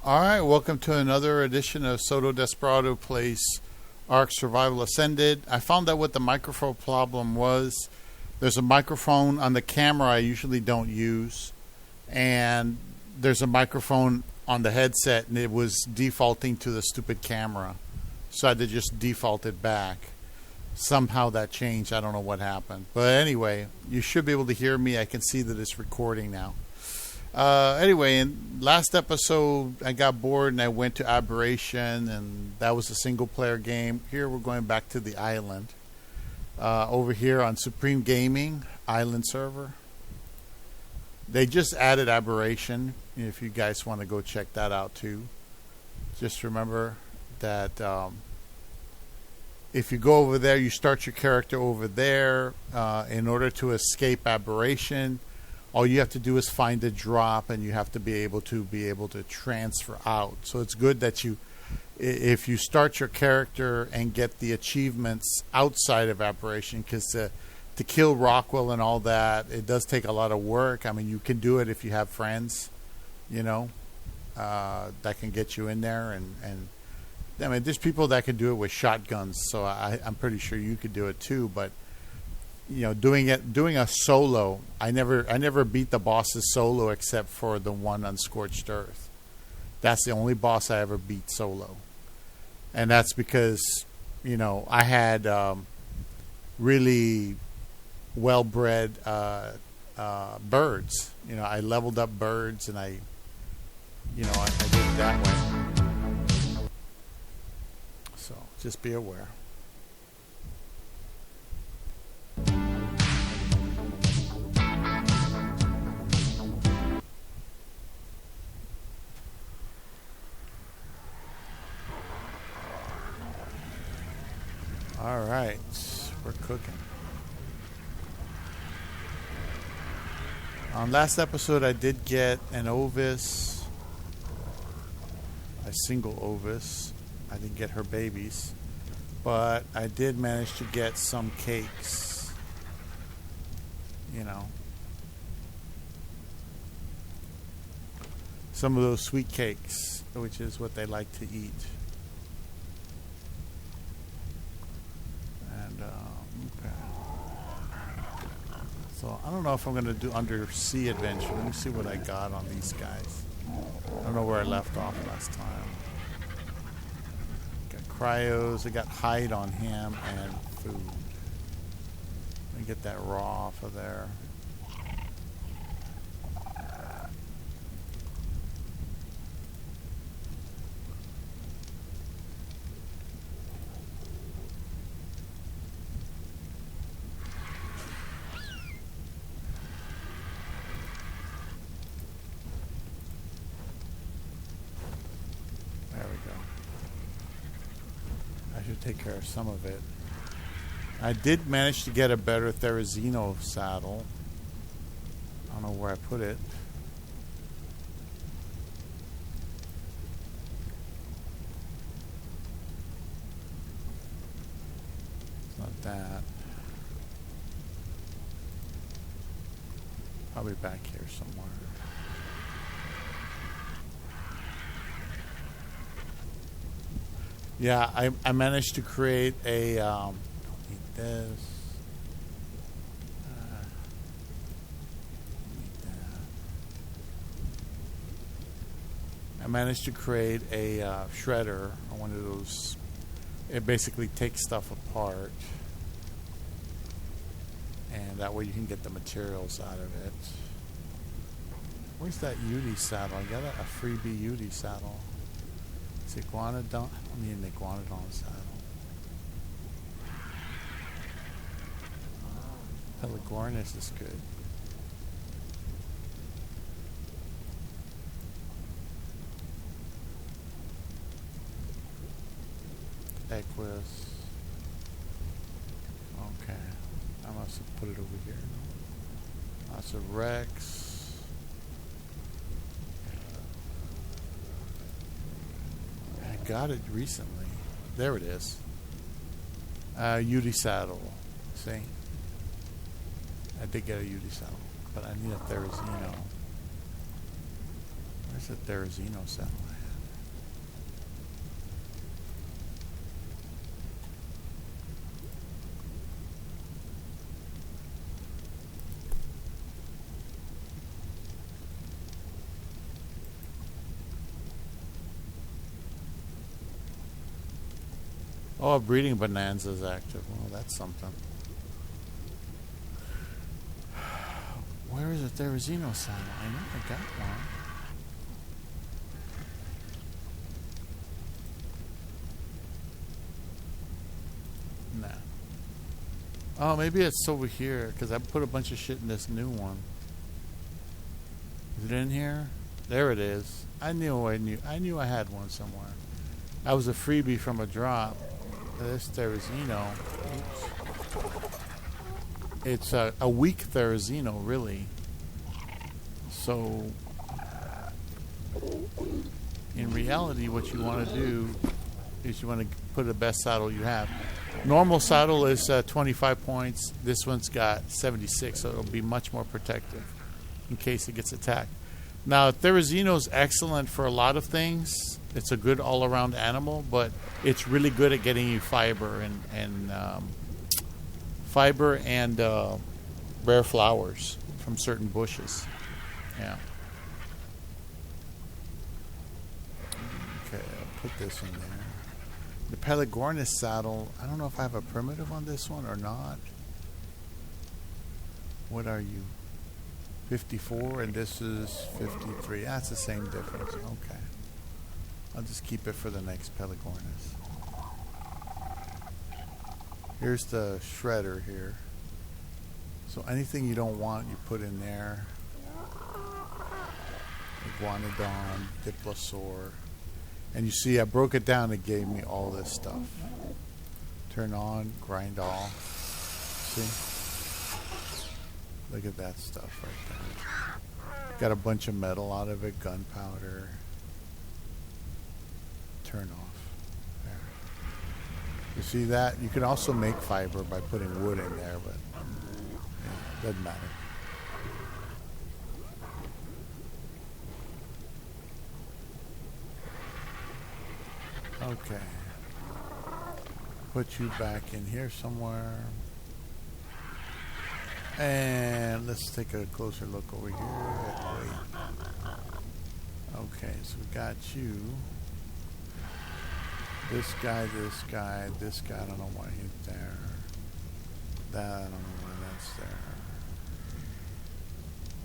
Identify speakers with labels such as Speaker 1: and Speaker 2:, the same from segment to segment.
Speaker 1: All right, welcome to another edition of Soto Desperado Plays Ark Survival Ascended. I found out what the microphone problem was. There's a microphone on the camera I usually don't use, and there's a microphone on the headset, and it was defaulting to the stupid camera. So I had to just default it back. Somehow that changed. I don't know what happened. But anyway, you should be able to hear me. I can see that it's recording now. Anyway, in last episode, I got bored and I went to Aberration, and that was a single-player game. Here we're going back to the island. Over here on Supreme Gaming, island server. They just added Aberration, if you guys want to go check that out too. Just remember that if you go over there, you start your character over there. In order to escape Aberration, all you have to do is find a drop, and you have to be able to transfer out. So it's good that if you start your character and get the achievements outside of Aberration, because to kill Rockwell and all that, it does take a lot of work. I mean, you can do it if you have friends, that can get you in there, and I mean, there's people that can do it with shotguns, so I'm pretty sure you could do it too. But doing a solo, I never beat the bosses solo except for the one on Scorched Earth. That's the only boss I ever beat solo, and that's because I had really well-bred birds. I leveled up birds, and I did it that way. So just be aware. All right, we're cooking. On last episode, I did get an ovis, a single ovis. I didn't get her babies, but I did manage to get some cakes. Some of those sweet cakes, which is what they like to eat. Okay. So I don't know if I'm going to do undersea adventure. Let me see what I got on these guys. I don't know where I left off last time. Got cryos. I got hide on him and food. Let me get that raw off of there. Take care of some of it. I did manage to get a better Therizino saddle. I don't know where I put it. It's not that. Probably back here somewhere. Yeah, I managed to create a don't need this. Need that. I managed to create a shredder, one of those. It basically takes stuff apart, and that way you can get the materials out of it. Where's that Udi saddle? I got a freebie Udi saddle. It's iguanodon. I need an iguanodon saddle. Pelagornis is good. Equus. Okay. I must have put it over here. That's a Rex. Got it recently. There it is. Udi saddle. See? I did get a Udi saddle, but I need a Therizino. Where's the Therizino saddle at? Oh, a breeding bonanza is active. Well, that's something. Where is it? Therizino saddle. I know I got one. Nah. Oh, maybe it's over here because I put a bunch of shit in this new one. Is it in here? There it is. I knew I had one somewhere. That was a freebie from a drop. This Therizino. Oops. It's a weak Therizino, really. So, in reality, what you want to do is you want to put the best saddle you have. Normal saddle is 25 points. This one's got 76, so it'll be much more protective in case it gets attacked. Now, Therizino's excellent for a lot of things. It's a good all-around animal, but it's really good at getting you fiber and rare flowers from certain bushes. Yeah. Okay, I'll put this in there. The Pelagornis saddle, I don't know if I have a primitive on this one or not. What are you? 54 and this is 53. That's the same difference. Okay. I'll just keep it for the next Pelagornis. Here's the shredder here. So anything you don't want, you put in there. Iguanodon, Diplosaur. And you see, I broke it down. It gave me all this stuff. Turn on, grind all. See? Look at that stuff right there. Got a bunch of metal out of it, gunpowder. Turn off. There. You see that? You can also make fiber by putting wood in there, but yeah, doesn't matter. Okay. Put you back in here somewhere. And let's take a closer look over here at weight. Okay, so we got you. This guy, this guy, this guy, I don't know why he's there. That, I don't know why that's there.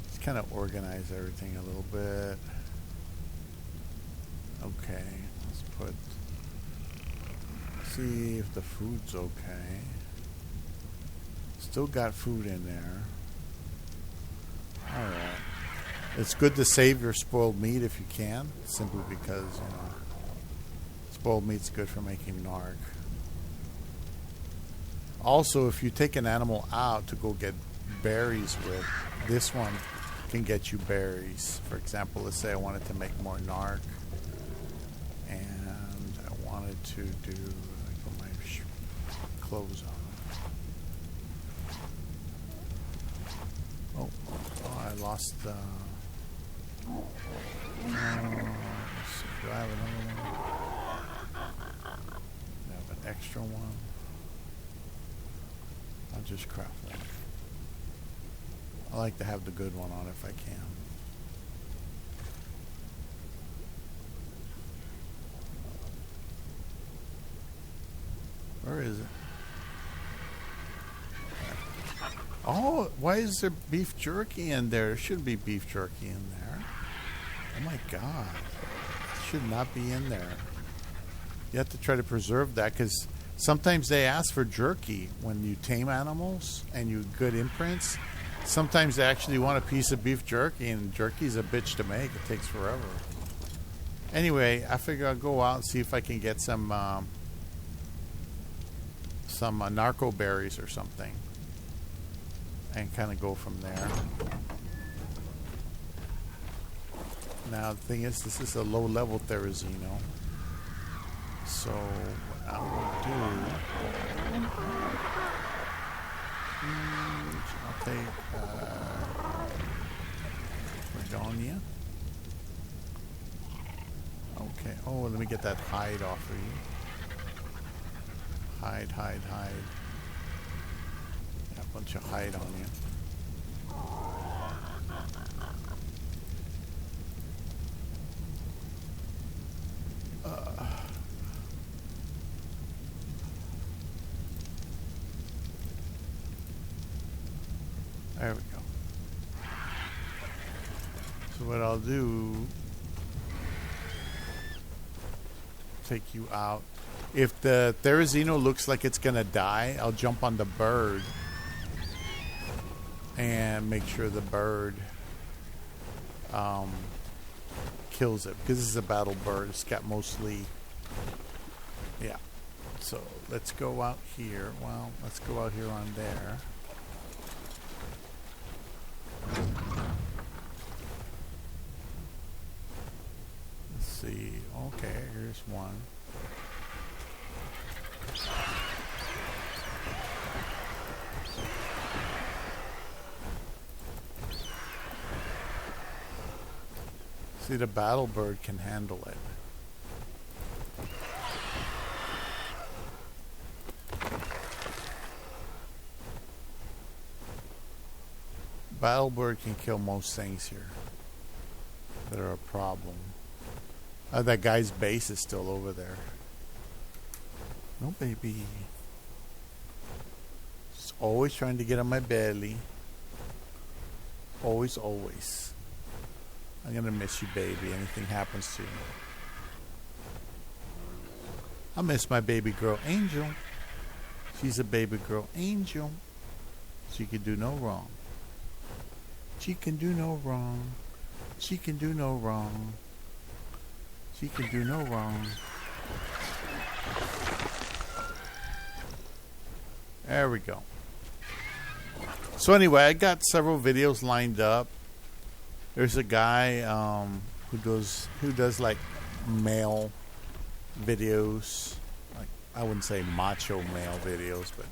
Speaker 1: Let's kind of organize everything a little bit. Okay, let's put... See if the food's okay. Still got food in there. Alright. It's good to save your spoiled meat if you can, simply because, you know, spoiled meat's good for making narc. Also, if you take an animal out to go get berries with, this one can get you berries. For example, let's say I wanted to make more narc, and I wanted to do... put my clothes on. Oh, I lost the... let's see, do I have another one? I have an extra one. I'll just craft one. I like to have the good one on if I can. Where is it? Oh, why is there beef jerky in there? There shouldn't be beef jerky in there. Oh my God. It should not be in there. You have to try to preserve that because sometimes they ask for jerky when you tame animals and you good imprints. Sometimes they actually want a piece of beef jerky, and jerky's a bitch to make. It takes forever. Anyway, I figure I'll go out and see if I can get some narco berries or something. And kind of go from there. Now the thing is, this is a low-level Therizino. So what I will do, I'll take Fredonia. Okay. Oh, let me get that hide off of you. Hide. Bunch of hide on you. I'll do, take you out. If the Therizino looks like it's gonna die, I'll jump on the bird and make sure the bird kills it, because this is a battle bird. It's got mostly, yeah. So let's go out here. Well, let's go out here on there. Let's see. Okay, here's one. See, the battle bird can handle it. Battle bird can kill most things here that are a problem. That guy's base is still over there. No, baby. Just always trying to get on my belly. Always, always. I'm gonna miss you, baby. Anything happens to you. I miss my baby girl, Angel. She's a baby girl, Angel. She can do no wrong. She can do no wrong. She can do no wrong. She can do no wrong. There we go. So anyway, I got several videos lined up. There's a guy who does like male videos. Like, I wouldn't say macho male videos, but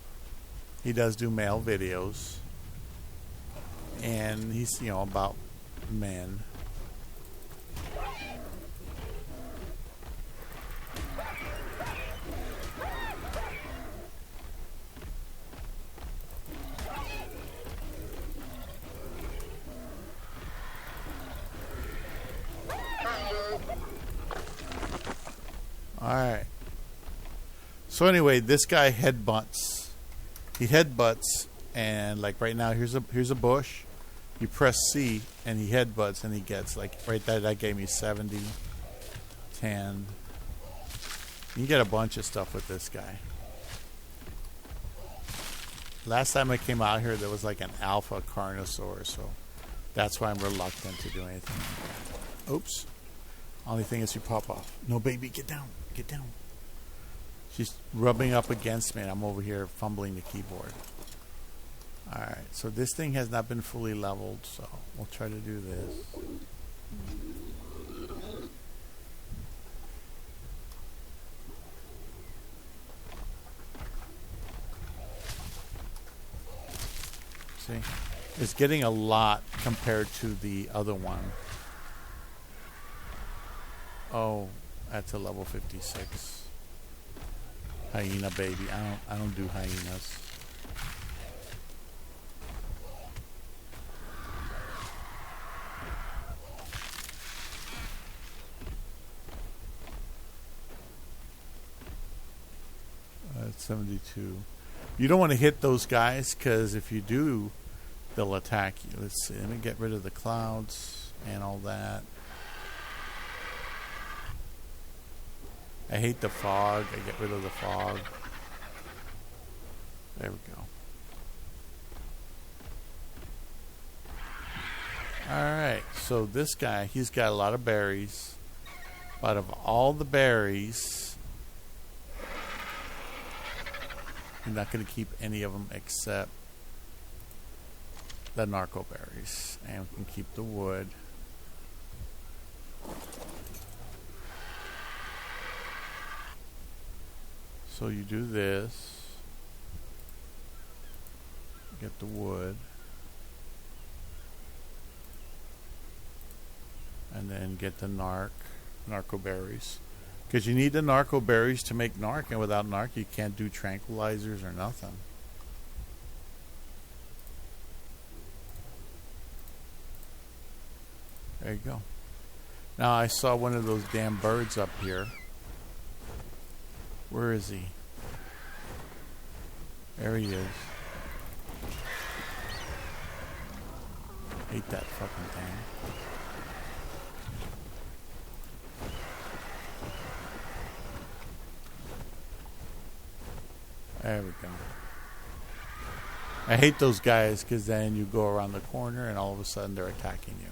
Speaker 1: he does do male videos. And he's, about men. Alright. So anyway, this guy headbutts. He headbutts, and like right now, here's a bush. You press C, and he headbutts, and he gets like right there. That gave me 70, 10. You get a bunch of stuff with this guy. Last time I came out here, there was like an alpha carnosaur, so that's why I'm reluctant to do anything. Oops. Only thing is you pop off. No, baby, get down. Get down. She's rubbing up against me, and I'm over here fumbling the keyboard. Alright, so this thing has not been fully leveled, so we'll try to do this. See? It's getting a lot compared to the other one. Oh, that's a level 56. Hyena baby. I don't do hyenas. That's 72. You don't want to hit those guys, because if you do, they'll attack you. Let's see. Let me get rid of the clouds and all that. I hate the fog. I get rid of the fog. There we go. Alright, so this guy, he's got a lot of berries. Out of all the berries, I'm not going to keep any of them except the narco berries. And we can keep the wood. So you do this. Get the wood. And then get the narco berries. Because you need the narco berries to make narc, and without narc you can't do tranquilizers or nothing. There you go. Now I saw one of those damn birds up here. Where is he? There he is. Hate that fucking thing. There we go. I hate those guys because then you go around the corner and all of a sudden they're attacking you.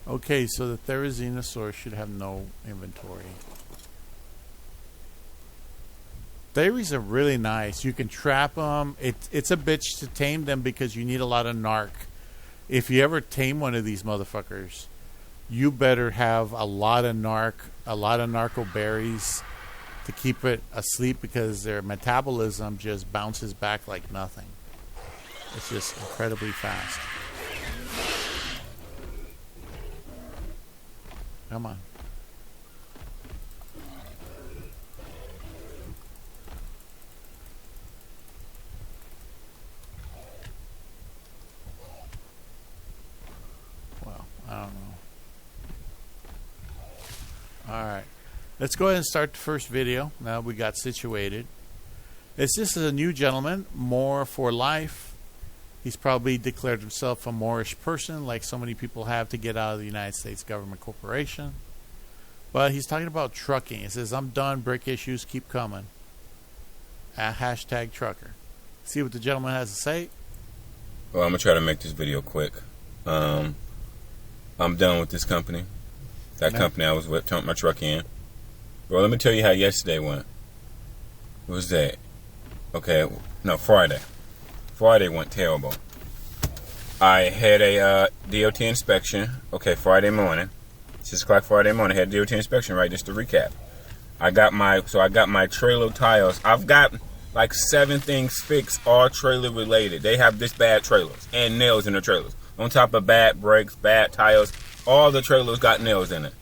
Speaker 1: Okay, so the Therizinosaur should have no inventory. Theries are really nice. You can trap them. It's a bitch to tame them because you need a lot of narc. If you ever tame one of these motherfuckers, you better have a lot of narco berries to keep it asleep because their metabolism just bounces back like nothing. It's just incredibly fast. Come on. Well, I don't know. Alright. Let's go ahead and start the first video. Now we got situated. This is a new gentleman, Moor for life. He's probably declared himself a Moorish person, like so many people have to get out of the United States government corporation. But he's talking about trucking. He says, I'm done. Brick issues keep coming. Hashtag trucker. See what the gentleman has to say?
Speaker 2: Well, I'm going to try to make this video quick. I'm done with this company. That company I was with, turned my truck in. Well, let me tell you how yesterday went. What was that? Okay, no, Friday. Friday went terrible. I had a DOT inspection. Okay, Friday morning, 6 o'clock Friday morning. I had a DOT inspection. Right, just to recap. I got my trailer tires. I've got like 7 things fixed, all trailer related. They have this bad trailers and nails in the trailers. On top of bad brakes, bad tires, all the trailers got nails in it.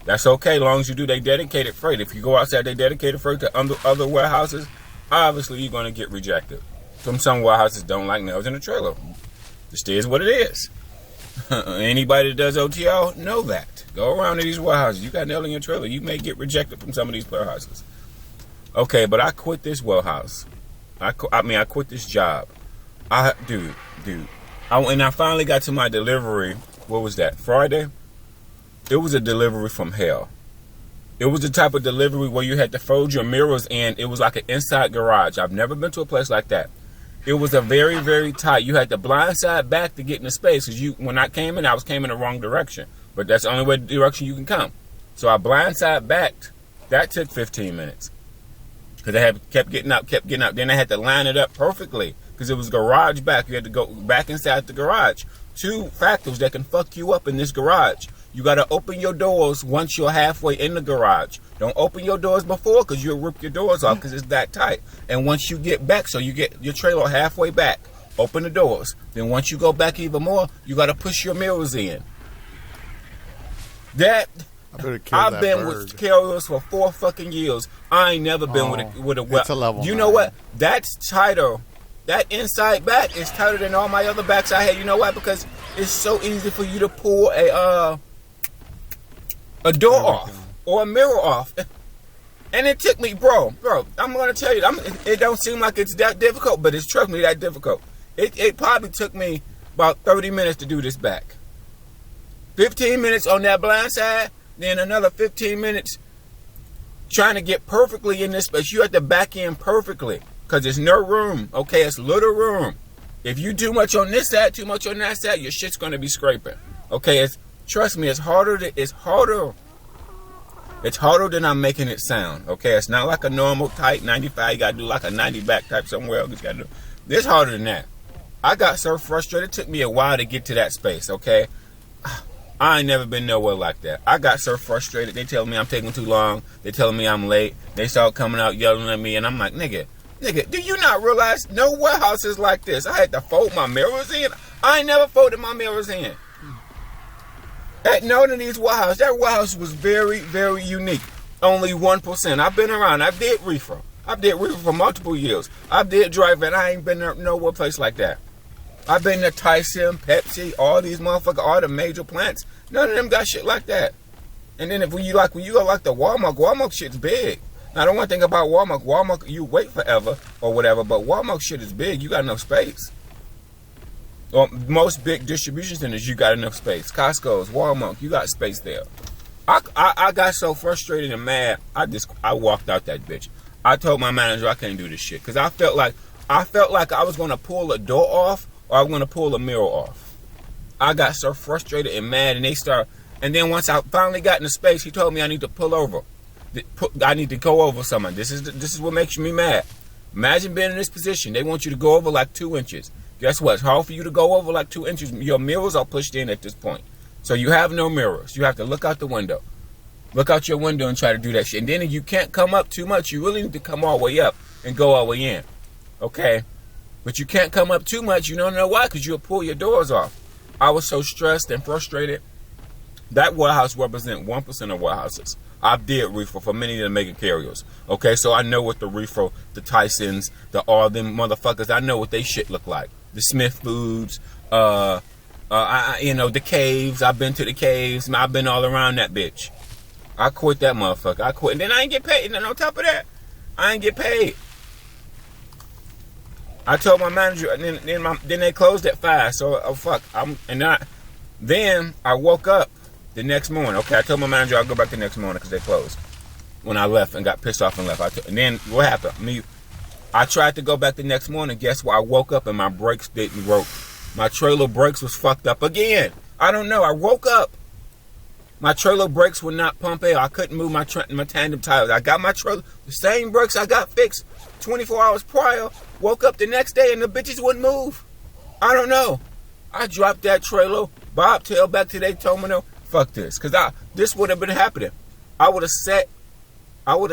Speaker 2: That's okay, as long as you do they dedicated freight. If you go outside they dedicated freight to other warehouses, obviously you're going to get rejected. Some warehouses don't like nails in the trailer. Just is what it is. Anybody that does OTL know that. Go around to these warehouses. You got nail in your trailer. You may get rejected from some of these warehouses. Okay, but I quit this warehouse. I quit this job. Dude. And I finally got to my delivery. What was that? Friday? It was a delivery from hell. It was the type of delivery where you had to fold your mirrors in. It was like an inside garage. I've never been to a place like that. It was a very, very tight. You had to blindside back to get in the space. Because when I came in, came in the wrong direction. But that's the only direction you can come. So I blindside backed. That took 15 minutes. Because I kept getting up. Then I had to line it up perfectly. Because it was garage back. You had to go back inside the garage. 2 factors that can fuck you up in this garage. You got to open your doors once you're halfway in the garage. Don't open your doors before because you'll rip your doors off because it's that tight. And once you get back, so you get your trailer halfway back, open the doors. Then once you go back even more, you got to push your mirrors in. I've been with carriers for 4 fucking years. I ain't never been with a well.
Speaker 1: It's a level.
Speaker 2: You know what? That's tighter. That inside back is tighter than all my other backs I had. You know why? Because it's so easy for you to pull a door off or a mirror off. And it took me, bro, I'm going to tell you, it don't seem like it's that difficult, but it's, trust me, that difficult. It probably took me about 30 minutes to do this back. 15 minutes on that blind side, then another 15 minutes trying to get perfectly in this space. You have to back in perfectly because there's no room, okay? It's little room. If you do much on this side, too much on that side, your shit's going to be scraping, okay? Trust me, it's harder than I'm making it sound, okay? It's not like a normal tight 95. You got to do like a 90 back type somewhere else. You got to do. This harder than that. I got so frustrated. It took me a while to get to that space, okay? I ain't never been nowhere like that. I got so frustrated. They telling me I'm taking too long. They telling me I'm late. They start coming out yelling at me, and I'm like, nigga, do you not realize no warehouse is like this? I had to fold my mirrors in. I ain't never folded my mirrors in. At none of these warehouses, that warehouse was very, very unique. Only 1%. I've been around. I did reefer for multiple years. I did drive, and I ain't been nowhere place like that. I've been to Tyson, Pepsi, all these motherfuckers, all the major plants. None of them got shit like that. And then when you go like the Walmart shit's big. Now, the one thing about Walmart, you wait forever or whatever, but Walmart shit is big. You got enough space. Well, most big distribution centers, you got enough space. Costco's, Walmart, you got space there. I got so frustrated and mad, I walked out that bitch. I told my manager I couldn't do this shit because I felt like I was gonna pull a door off or I was gonna pull a mirror off. I got so frustrated and mad, and then once I finally got in the space, he told me I need to pull over. I need to go over something. This is what makes me mad. Imagine being in this position. They want you to go over like 2 inches. Guess what? It's hard for you to go over like 2 inches. Your mirrors are pushed in at this point. So you have no mirrors. You have to look out the window. Look out your window and try to do that shit. And then if you can't come up too much, you really need to come all the way up and go all the way in. Okay? But you can't come up too much. You don't know why, because you'll pull your doors off. I was so stressed and frustrated. That warehouse represents 1% of warehouses. I did reefer for many of the mega carriers. Okay, so I know what the reefer, the Tysons, all them motherfuckers, I know what they shit look like. The Smith Foods, the caves. I've been to the caves. I've been all around that bitch. I quit that motherfucker. I quit. And then I ain't get paid. And then on top of that, I ain't get paid. I told my manager, and then they closed at 5. So, fuck. Then I woke up the next morning. Okay, I told my manager I'll go back the next morning because they closed. When I left and got pissed off and left. And then what happened? I tried to go back the next morning. Guess what? I woke up and my brakes didn't work. My trailer brakes was fucked up again. I don't know. I woke up. My trailer brakes would not pump air. I couldn't move my tandem tires. I got my trailer, the same brakes I got fixed 24 hours prior. Woke up the next day and the bitches wouldn't move. I don't know. I dropped that trailer, bobtail back to their terminal. Fuck this. Because this would have been happening. I would have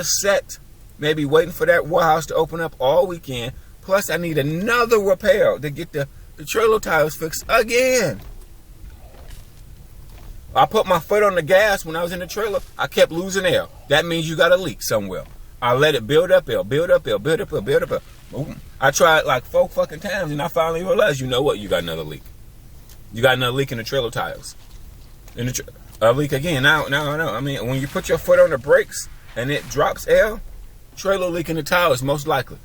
Speaker 2: sat maybe waiting for that warehouse to open up all weekend. Plus, I need another repair to get the trailer tires fixed again. I put my foot on the gas when I was in the trailer. I kept losing air. That means you got a leak somewhere. I let it build up air, build up air, build up air, build up air. Boom. I tried like 4 fucking times, and I finally realized, you know what? You got another leak. You got another leak in the trailer tires. A leak again. Now. I mean, when you put your foot on the brakes and it drops air, trailer leak in the tires most likely.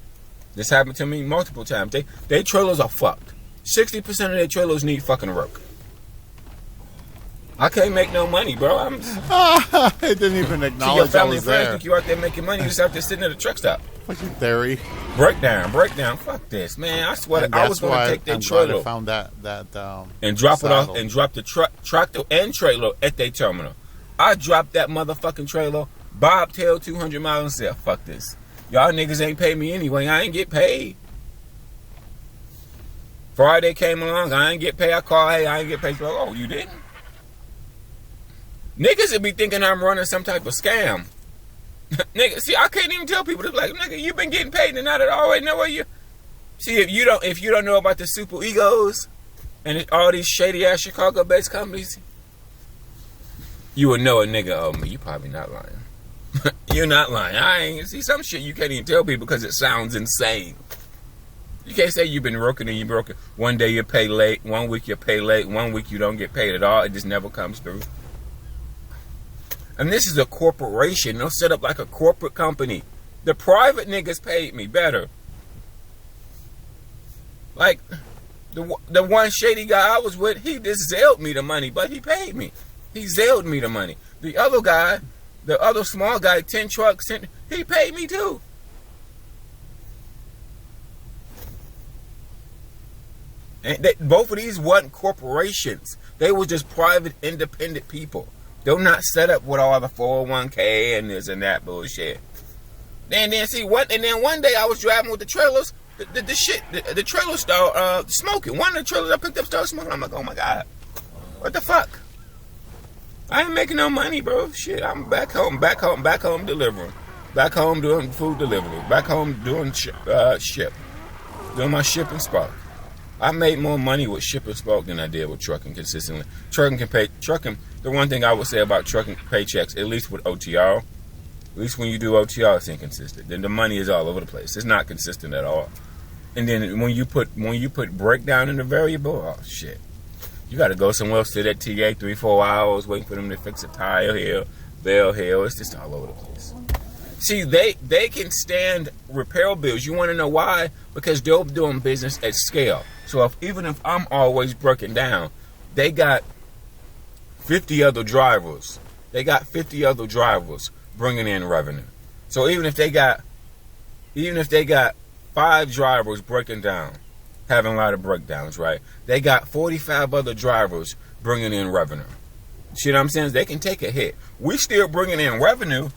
Speaker 2: This happened to me multiple times. They trailers are fucked. 60% of their trailers need fucking work. I can't make no money, bro.
Speaker 1: I didn't even acknowledge
Speaker 2: your family
Speaker 1: I was
Speaker 2: and friends
Speaker 1: there.
Speaker 2: think you out there making money. You just out there sitting at a truck stop.
Speaker 1: Fucking theory.
Speaker 2: Breakdown. Fuck this, man. I swear I was going to take that trailer.
Speaker 1: I found that
Speaker 2: and drop
Speaker 1: saddle.
Speaker 2: it off and drop the tractor and trailer at their terminal. I dropped that motherfucking trailer, bobtail 200 miles and said, fuck this. Y'all niggas ain't pay me anyway. I ain't get paid. Friday came along. I ain't get paid. I called, hey, I ain't get paid. Oh, you didn't? Niggas would be thinking I'm running some type of scam. Nigga, see, I can't even tell people. They're like, nigga, you been getting paid and not at all. Know where you. See, if you don't know about the super egos and all these shady ass Chicago-based companies, you would know a nigga. Oh, me, you probably not lying. You're not lying. I ain't see some shit you can't even tell people because it sounds insane. You can't say you've been working and you're broken. One day you pay late. 1 week you pay late. 1 week you don't get paid at all. It just never comes through. And this is a corporation. They'll set up like a corporate company. The private niggas paid me better. Like, the one shady guy I was with, he just zailed me the money, but he paid me. He zailed me the money. The other guy, the other small guy, 10 trucks, he paid me too. And both of these wasn't corporations. They were just private, independent people. They're not set up with all the 401k and this and that bullshit. And then one day I was driving with the trailers. The trailer started smoking. One of the trailers I picked up started smoking. I'm like, oh my God, what the fuck? I ain't making no money, bro. Shit, I'm back home delivering. Back home doing food delivery. Back home doing doing my ship and spark. I made more money with ship and spark than I did with trucking consistently. Trucking, the one thing I would say about trucking paychecks, at least with OTR, at least when you do OTR, it's inconsistent. Then the money is all over the place. It's not consistent at all. And then when you put breakdown in the variable, oh shit. You got to go somewhere else, sit at TA 3-4 hours, waiting for them to fix a tire here, bell here. It's just all over the place. See, they can stand repair bills. You want to know why? Because they're doing business at scale. So even if I'm always breaking down, they got 50 other drivers. They got 50 other drivers bringing in revenue. So even if they got 5 drivers breaking down, having a lot of breakdowns, right? They got 45 other drivers bringing in revenue. See what I'm saying? They can take a hit. We still bringing in revenue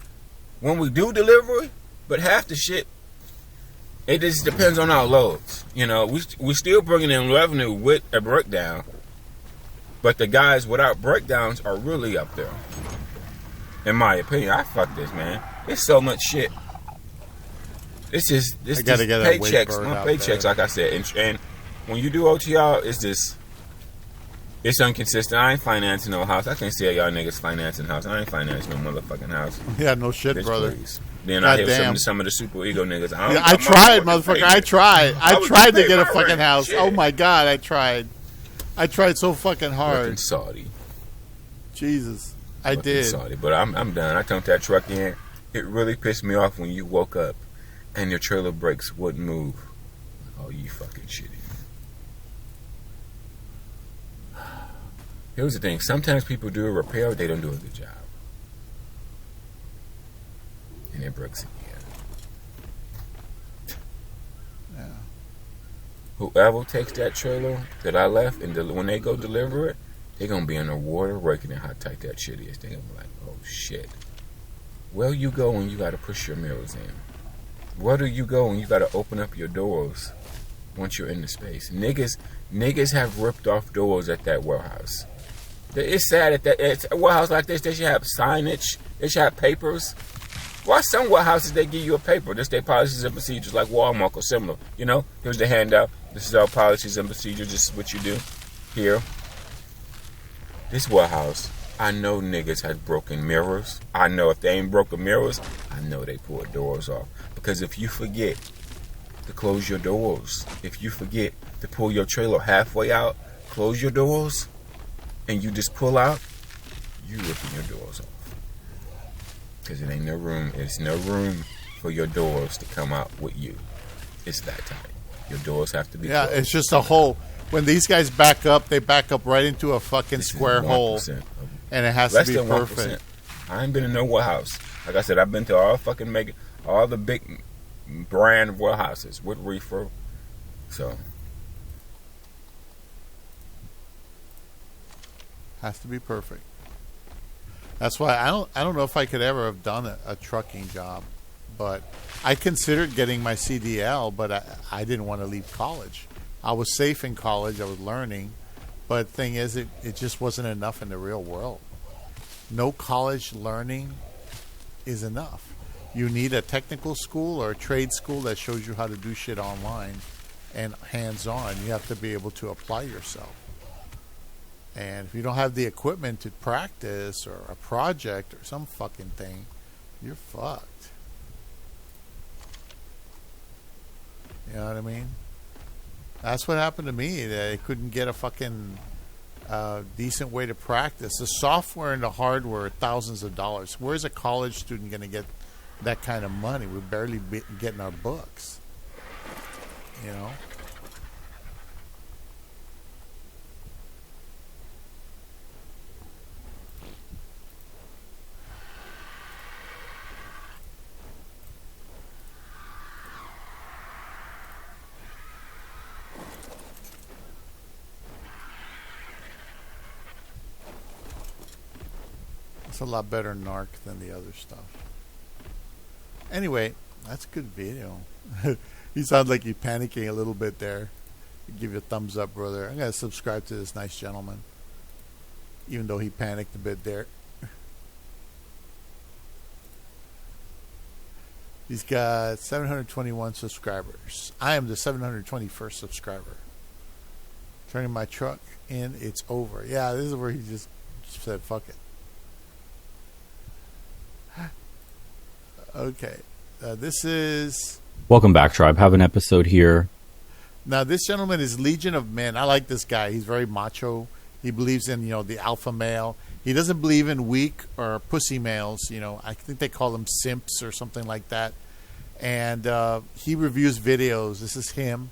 Speaker 2: when we do delivery, but half the shit, it just depends on our loads. You know, we still bringing in revenue with a breakdown, but the guys without breakdowns are really up there. In my opinion, I fuck this, man. It's so much shit. This paychecks, my paychecks, like I said, and when you do OTR, it's inconsistent. I ain't financing no house. I can't say y'all niggas financing house. I ain't financing no motherfucking house.
Speaker 1: Yeah, no shit, bitch, brother.
Speaker 2: Please. Then I hear some of the super ego niggas.
Speaker 1: I tried, motherfucker. I tried to get a fucking house. Shit. Oh my god, I tried. I tried so fucking hard.
Speaker 2: Fucking Saudi.
Speaker 1: Jesus, I did.
Speaker 2: Saudi, but I'm done. I turned that truck in. It really pissed me off when you woke up and your trailer brakes wouldn't move. Oh, you fucking shitty. Here's the thing. Sometimes people do a repair, they don't do a good job. And it breaks again. Yeah. Whoever takes that trailer that I left, and when they go deliver it, they're going to be in the water working at how tight that shit is. They're going to be like, oh shit. Where you go when you got to push your mirrors in? Where do you go when you got to open up your doors once you're in the space? Niggas have ripped off doors at that warehouse. It's sad at a warehouse like this, they should have signage. They should have papers. Why some warehouses, they give you a paper. This their policies and procedures, like Walmart or similar. You know, here's the handout. This is our policies and procedures. This is what you do. Here. This warehouse, I know niggas has broken mirrors. I know if they ain't broken mirrors, I know they pulled doors off. Because if you forget to close your doors, if you forget to pull your trailer halfway out, close your doors, and you just pull out, you ripping your doors off. Because it ain't no room. It's no room for your doors to come out with you. It's that tight. Your doors have to be closed.
Speaker 1: It's just a hole. When these guys back up, they back up right into a fucking square hole. And it has to be perfect.
Speaker 2: 1%. I ain't been in no warehouse. Like I said, I've been to all the big brand warehouses with reefer. So
Speaker 1: has to be perfect. That's why I don't know if I could ever have done a trucking job, but I considered getting my CDL, but I didn't want to leave college. I was safe in college. I was learning, but the thing is, it just wasn't enough in the real world. No college learning is enough. You need a technical school or a trade school that shows you how to do shit online and hands-on. You have to be able to apply yourself. And if you don't have the equipment to practice or a project or some fucking thing, you're fucked. You know what I mean? That's what happened to me. I couldn't get a fucking decent way to practice. The software and the hardware are thousands of dollars. Where's a college student going to get that kind of money? We're barely getting our books. You know? It's a lot better narc than the other stuff. Anyway, that's a good video. You sound like you're panicking a little bit there. Give you a thumbs up, brother. I'm going to subscribe to this nice gentleman, even though he panicked a bit there. He's got 721 subscribers. I am the 721st subscriber. Turning my truck in, it's over. Yeah, this is where he just said, fuck it. Okay. This is...
Speaker 3: Welcome back, Tribe. Have an episode here.
Speaker 1: Now, this gentleman is Legion of Men. I like this guy. He's very macho. He believes in, the alpha male. He doesn't believe in weak or pussy males. You know, I think they call them simps or something like that. And he reviews videos. This is him.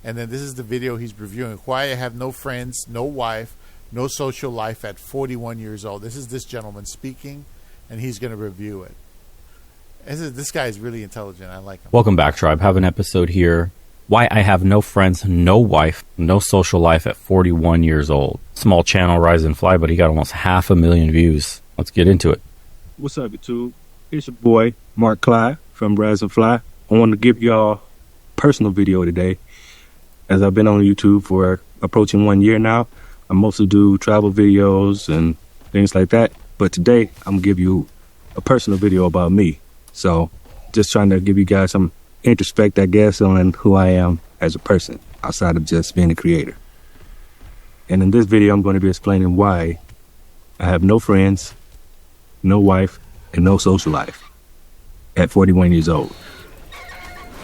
Speaker 1: And then this is the video he's reviewing. Why I have no friends, no wife, no social life at 41 years old. This is this gentleman speaking, and he's going to review it. This guy is really intelligent. I like him.
Speaker 3: Welcome back, Tribe. Have an episode here. Why I have no friends, no wife, no social life at 41 years old. Small channel, Rise and Fly, but he got almost 500,000 views. Let's get into it.
Speaker 4: What's up, YouTube? It's your boy, Mark Clyde from Rise and Fly. I want to give y'all a personal video today. As I've been on YouTube for approaching 1 year now, I mostly do travel videos and things like that. But today, I'm going to give you a personal video about me. So, just trying to give you guys some introspect, I guess, on who I am as a person outside of just being a creator. And in this video, I'm going to be explaining why I have no friends, no wife, and no social life at 41 years old.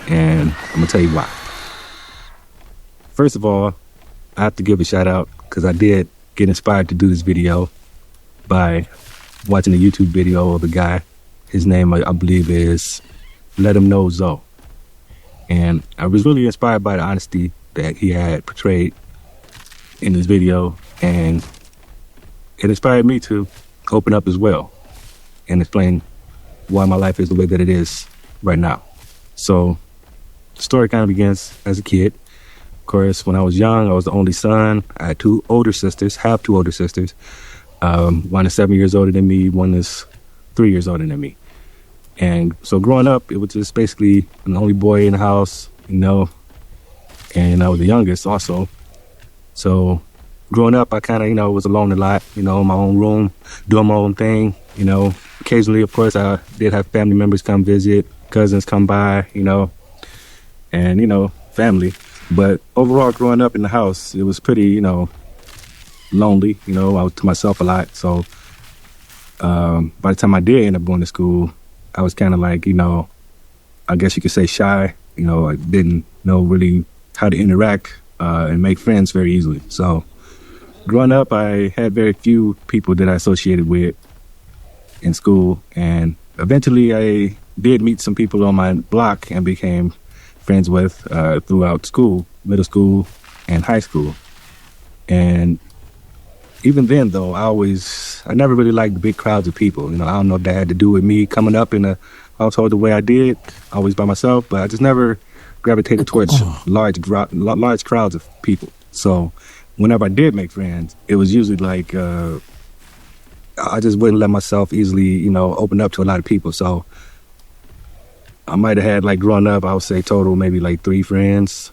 Speaker 4: And I'm going to tell you why. First of all, I have to give a shout out because I did get inspired to do this video by watching a YouTube video of a guy. His name, I believe, is Let Him Know Zoe. And I was really inspired by the honesty that he had portrayed in this video. And it inspired me to open up as well and explain why my life is the way that it is right now. So the story kind of begins as a kid. Of course, when I was young, I was the only son. I had two older sisters, have two older sisters. One is 7 years older than me. One is 3 years older than me. And so growing up, it was just basically I'm the only boy in the house, you know, and I was the youngest also. So growing up, I kind of, you know, was alone a lot, you know, in my own room, doing my own thing, you know. Occasionally, of course, I did have family members come visit, cousins come by, you know, and, you know, family. But overall, growing up in the house, it was pretty, you know, lonely, you know, I was to myself a lot. So by the time I did end up going to school, I was kind of like, you know, I guess you could say shy. You know, I didn't know really how to interact and make friends very easily. So growing up, I had very few people that I associated with in school. And eventually I did meet some people on my block and became friends with throughout school, middle school and high school. And even then, though, I never really liked the big crowds of people. You know, I don't know if that had to do with me coming up in a household the way I did, always by myself, but I just never gravitated towards large crowds of people. So whenever I did make friends, it was usually like I just wouldn't let myself easily, you know, open up to a lot of people. So I might have had, like, growing up, I would say total maybe like 3 friends.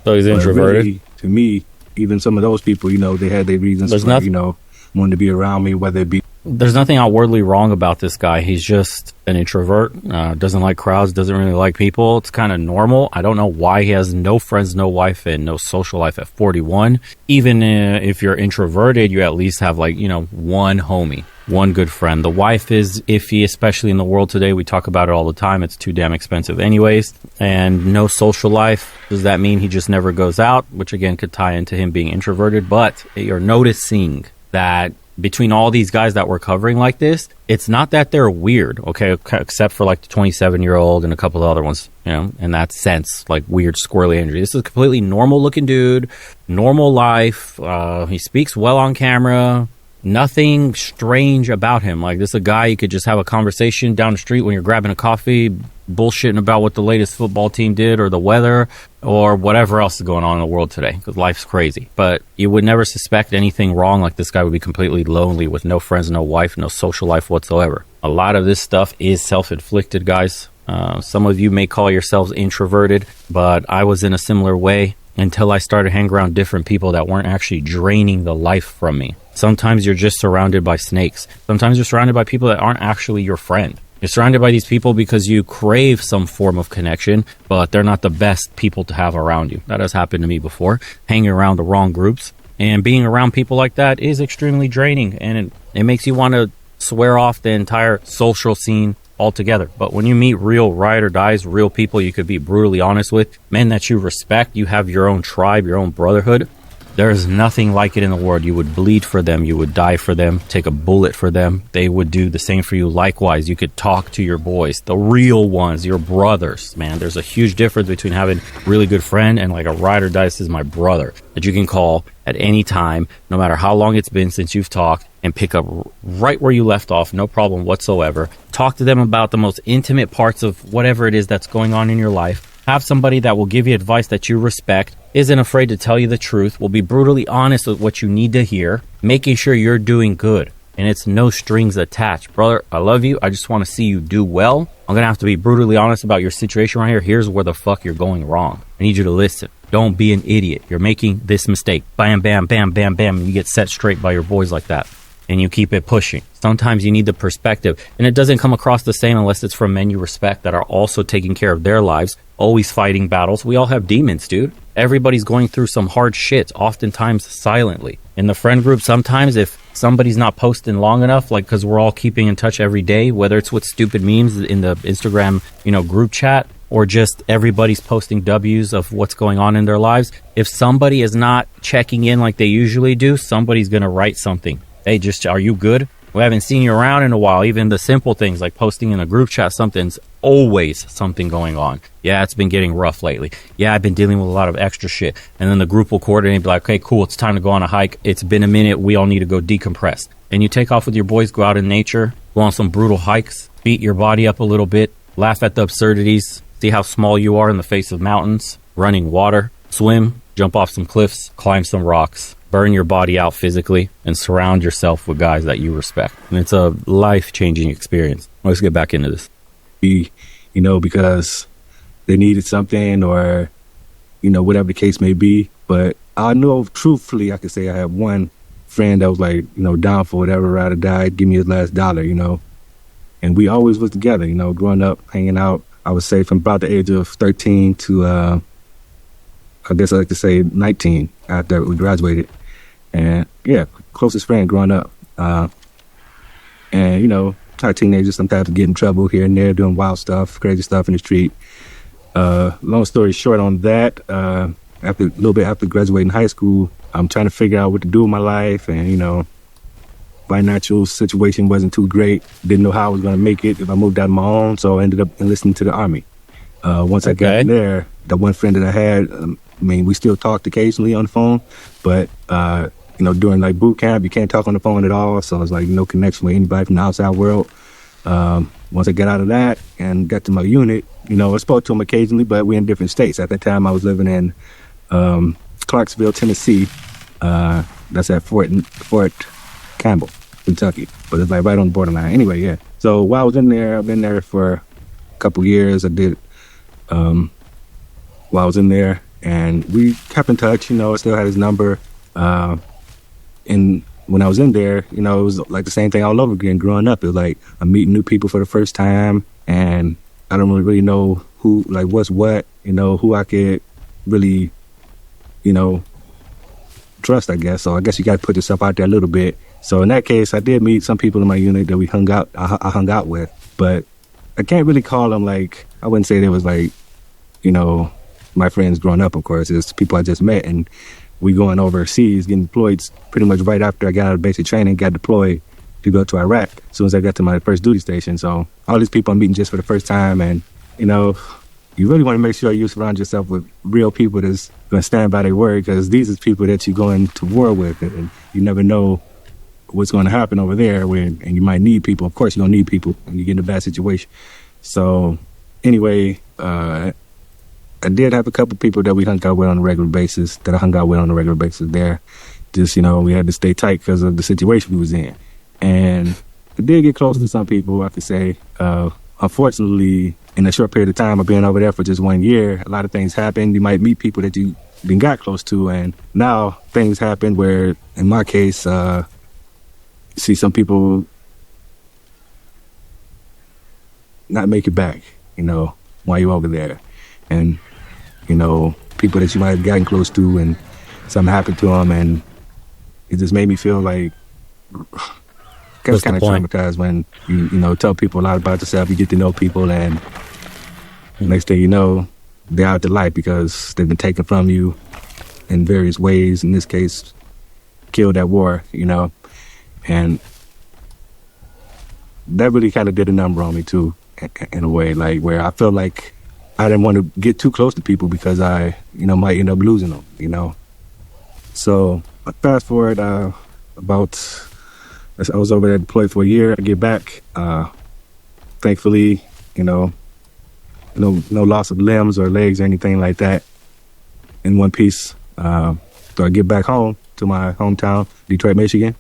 Speaker 3: So he's introverted?
Speaker 4: Really, to me, even some of those people, you know, they had their reasons for, you know, wanting to be around me, whether it be...
Speaker 3: There's nothing outwardly wrong about this guy. He's just an introvert, doesn't like crowds, doesn't really like people. It's kind of normal. I don't know why he has no friends, no wife, and no social life at 41. Even if you're introverted, you at least have, like, you know, one homie, one good friend. The wife is iffy, especially in the world today. We talk about it all the time. It's too damn expensive anyways. And no social life. Does that mean he just never goes out? Which, again, could tie into him being introverted. But you're noticing that between all these guys that we're covering like this, it's not that they're weird, okay, except for like the 27-year-old and a couple of other ones, you know, in that sense, like weird, squirrely Andrew. This is a completely normal-looking dude, normal life. He speaks well on camera. Nothing strange about him. Like, this is a guy you could just have a conversation down the street when you're grabbing a coffee, bullshitting about what the latest football team did or the weather or whatever else is going on in the world today, because life's crazy. But you would never suspect anything wrong. Like, this guy would be completely lonely with no friends, no wife, no social life whatsoever. A lot of this stuff is self-inflicted, guys. Some of you may call yourselves introverted, but I was in a similar way until I started hanging around different people that weren't actually draining the life from me. Sometimes you're just surrounded by snakes. Sometimes you're surrounded by people that aren't actually your friend. You're surrounded by these people because you crave some form of connection, but they're not the best people to have around you. That has happened to me before, hanging around the wrong groups. And being around people like that is extremely draining, and it makes you want to swear off the entire social scene altogether. But when you meet real ride or dies, real people you could be brutally honest with, men that you respect, you have your own tribe, your own brotherhood, There is nothing like it in the world. You would bleed for them. You would die for them. Take a bullet for them. They would do the same for you. Likewise, you could talk to your boys, the real ones, your brothers, man. There's a huge difference between having a really good friend and like a ride or die. This is my brother that you can call at any time, no matter how long it's been since you've talked, and pick up right where you left off. No problem whatsoever. Talk to them about the most intimate parts of whatever it is that's going on in your life. Have somebody that will give you advice that you respect, isn't afraid to tell you the truth, will be brutally honest with what you need to hear, making sure you're doing good. And it's no strings attached. Brother, I love you. I just want to see you do well. I'm going to have to be brutally honest about your situation right here. Here's where the fuck you're going wrong. I need you to listen. Don't be an idiot. You're making this mistake. Bam, bam, bam, bam, bam. And you get set straight by your boys like that. And you keep it pushing. Sometimes you need the perspective. And it doesn't come across the same unless it's from men you respect that are also taking care of their lives, always fighting battles. We all have demons, dude. Everybody's going through some hard shit, oftentimes silently. In the friend group, sometimes if somebody's not posting long enough, like because we're all keeping in touch every day, whether it's with stupid memes in the Instagram, group chat, or just everybody's posting W's of what's going on in their lives. If somebody is not checking in like they usually do, somebody's going to write something. Hey, are you good? We haven't seen you around in a while. Even the simple things like posting in a group chat, something's always something going on. Yeah, it's been getting rough lately. Yeah, I've been dealing with a lot of extra shit. And then the group will coordinate and be like, okay, cool, it's time to go on a hike. It's been a minute. We all need to go decompress. And you take off with your boys, go out in nature, go on some brutal hikes, beat your body up a little bit, laugh at the absurdities, see how small you are in the face of mountains, running water, swim, jump off some cliffs, climb some rocks. Burn your body out physically and surround yourself with guys that you respect. And it's a life-changing experience. Let's get back into this.
Speaker 4: Because they needed something or, whatever the case may be. But I know, truthfully, I could say I have one friend that was like, down for whatever, ride or die, give me his last dollar, And we always was together, growing up, hanging out. I would say from about the age of 13 to, I guess I like to say 19 after we graduated. And yeah, closest friend growing up. Our teenagers sometimes get in trouble here and there, doing wild stuff, crazy stuff in the street. Long story short on that, after a little bit after graduating high school, I'm trying to figure out what to do with my life. And, financial situation wasn't too great. Didn't know how I was going to make it if I moved out on my own. So I ended up enlisting to the Army. Once I got in there, the one friend that I had, we still talked occasionally on the phone, but, during like boot camp, you can't talk on the phone at all. So it's like no connection with anybody from the outside world. Once I got out of that and got to my unit, I spoke to them occasionally, but we're in different states. At that time, I was living in Clarksville, Tennessee. That's at Fort Campbell, Kentucky. But it's like right on the borderline. Anyway, yeah. So while I was in there, I've been there for a couple years. I did while I was in there. And we kept in touch, I still had his number. And when I was in there, it was like the same thing all over again growing up. It was like I'm meeting new people for the first time, and I don't really know who, like what's what, who I could really, trust, I guess. So I guess you got to put yourself out there a little bit. So in that case, I did meet some people in my unit that I hung out with, but I can't really call them like, I wouldn't say they was like, my friends growing up, of course. It's people I just met, and we going overseas, getting deployed pretty much right after I got out of basic training, got deployed to go to Iraq as soon as I got to my first duty station. So all these people I'm meeting just for the first time, and, you really want to make sure you surround yourself with real people that's going to stand by their word, because these are people that you're going to war with, and you never know what's going to happen over there, and you might need people. Of course, you're going to need people when you get in a bad situation. So anyway, I did have a couple people that we hung out with on a regular basis, there. Just, we had to stay tight because of the situation we was in. And I did get close to some people, I could say. Unfortunately, in a short period of time of being over there for just 1 year, a lot of things happened. You might meet people that you been got close to, and now things happen where, in my case, see some people not make it back, while you're over there. And, people that you might have gotten close to, and something happened to them, and it just made me feel like I was kind of traumatized when you tell people a lot about yourself, you get to know people, and next thing you know, they're out the light because they've been taken from you in various ways. In this case, killed at war, and that really kind of did a number on me too, in a way, like where I felt like I didn't want to get too close to people because I, might end up losing them, So fast forward I was over there deployed for a year. I get back, thankfully, no loss of limbs or legs or anything like that in one piece. So I get back home to my hometown, Detroit, Michigan,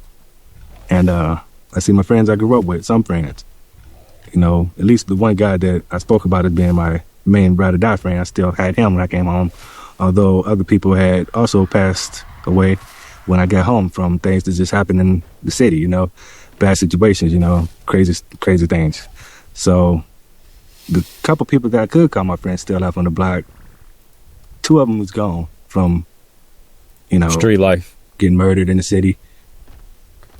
Speaker 4: and I see my friends I grew up with, some friends. At least the one guy that I spoke about as being my main ride or die friend, I still had him when I came home, although other people had also passed away when I got home from things that just happened in the city, bad situations, crazy things. So the couple people that I could call my friends still left on the block. Two of them was gone from,
Speaker 3: street life,
Speaker 4: getting murdered in the city.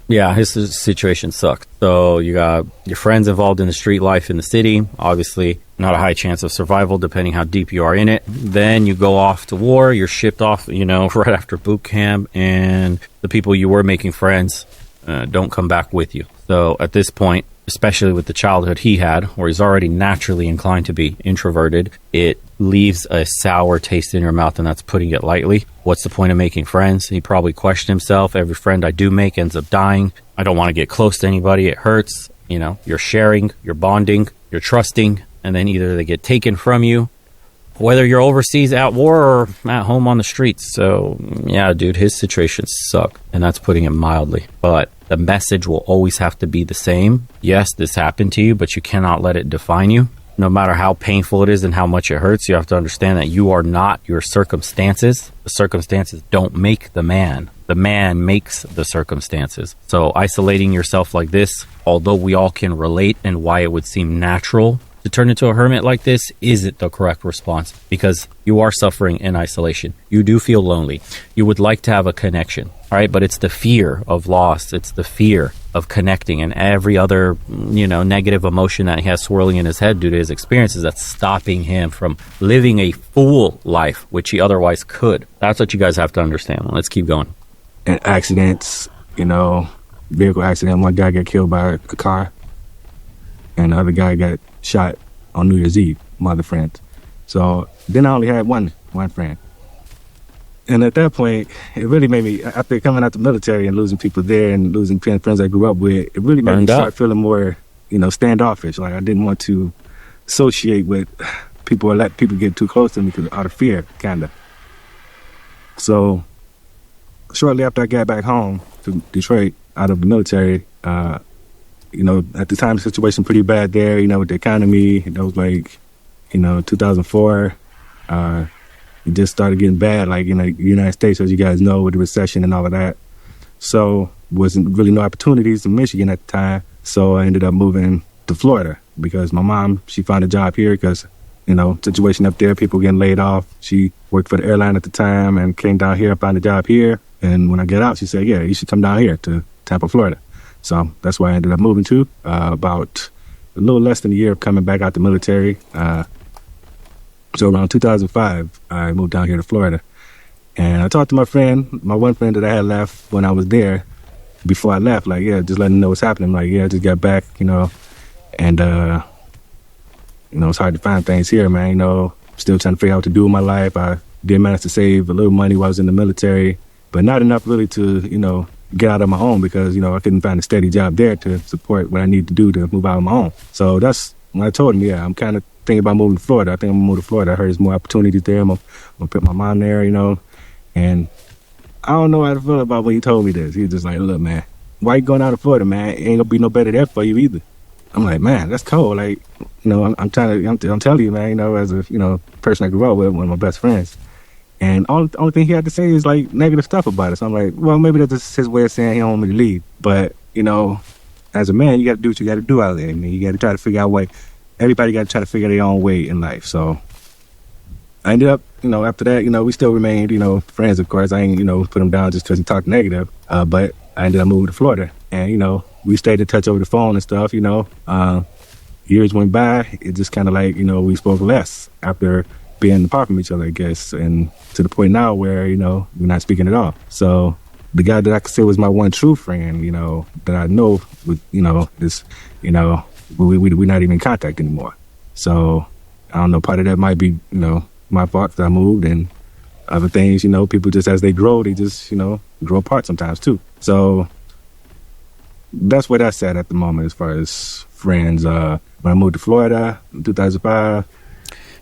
Speaker 3: Yeah, his situation sucked. So you got your friends involved in the street life in the city. Obviously, not a high chance of survival depending how deep you are in it. Then you go off to war. You're shipped off, right after boot camp. And the people you were making friends don't come back with you. So at this point, especially with the childhood he had, where he's already naturally inclined to be introverted, it leaves a sour taste in your mouth, and that's putting it lightly. What's the point of making friends? He probably questioned himself. Every friend I do make ends up dying. I don't want to get close to anybody. It hurts. You're sharing, you're bonding, you're trusting, and then either they get taken from you, whether you're overseas at war or at home on the streets. So, yeah, dude, his situation sucked, and that's putting it mildly. But the message will always have to be the same. Yes, this happened to you, but you cannot let it define you. No matter how painful it is and how much it hurts, you have to understand that you are not your circumstances. The circumstances don't make the man. The man makes the circumstances. So isolating yourself like this, although we all can relate and why it would seem natural to turn into a hermit like this, isn't the correct response, because you are suffering in isolation. You do feel lonely. You would like to have a connection, all right? But it's the fear of loss. It's the fear of connecting and every other, negative emotion that he has swirling in his head due to his experiences that's stopping him from living a full life, which he otherwise could. That's what you guys have to understand. Let's keep going.
Speaker 4: And accidents, vehicle accident. One guy got killed by a car, and the other guy got shot on New Year's Eve, my other friends. So then I only had one friend. And at that point, it really made me, after coming out the military and losing people there and losing friends I grew up with, it really made me start feeling more, standoffish. Like I didn't want to associate with people or let people get too close to me out of fear, kind of. So shortly after I got back home to Detroit out of the military, at the time, the situation pretty bad there, with the economy. It was like, 2004. It just started getting bad, like, the United States, as you guys know, with the recession and all of that. So wasn't really no opportunities in Michigan at the time. So I ended up moving to Florida because my mom, she found a job here because, situation up there, people getting laid off. She worked for the airline at the time and came down here, found a job here. And when I got out, she said, yeah, you should come down here to Tampa, Florida. So that's where I ended up moving to, about a little less than a year of coming back out the military. So around 2005, I moved down here to Florida. And I talked to my one friend that I had left when I was there before I left, like, yeah, just letting him know what's happening. Like, yeah, I just got back, and, it's hard to find things here, man, still trying to figure out what to do with my life. I did manage to save a little money while I was in the military, but not enough really to, get out on my own because, I couldn't find a steady job there to support what I need to do to move out on my own. So that's when I told him, yeah, I'm kind of thinking about moving to Florida. I think I'm going to move to Florida. I heard there's more opportunities there. I'm going to put my mom there, and I don't know how to feel about when he told me this. He was just like, look, man, why you going out to Florida, man? It ain't going to be no better there for you either. I'm like, man, that's cold. Like, I'm telling you, man, as a, person I grew up with, one of my best friends. And only thing he had to say is like negative stuff about it. So I'm like, well, maybe that's just his way of saying he don't want me to leave. But, as a man, you got to do what you got to do out there. I mean, you got to try to figure out what, everybody got to try to figure their own way in life. So I ended up, after that, we still remained, friends, of course. I ain't, put him down just because he talked negative. But I ended up moving to Florida. And, we stayed in touch over the phone and stuff, Years went by. It just kind of like, we spoke less after, being apart from each other, I guess, and to the point now where, we're not speaking at all. So the guy that I could say was my one true friend, that I know, is, we're not even in contact anymore. So I don't know, part of that might be, my fault that I moved, and other things, people just as they grow, they just, grow apart sometimes too. So that's where that's at the moment as far as friends. When I moved to Florida in 2005.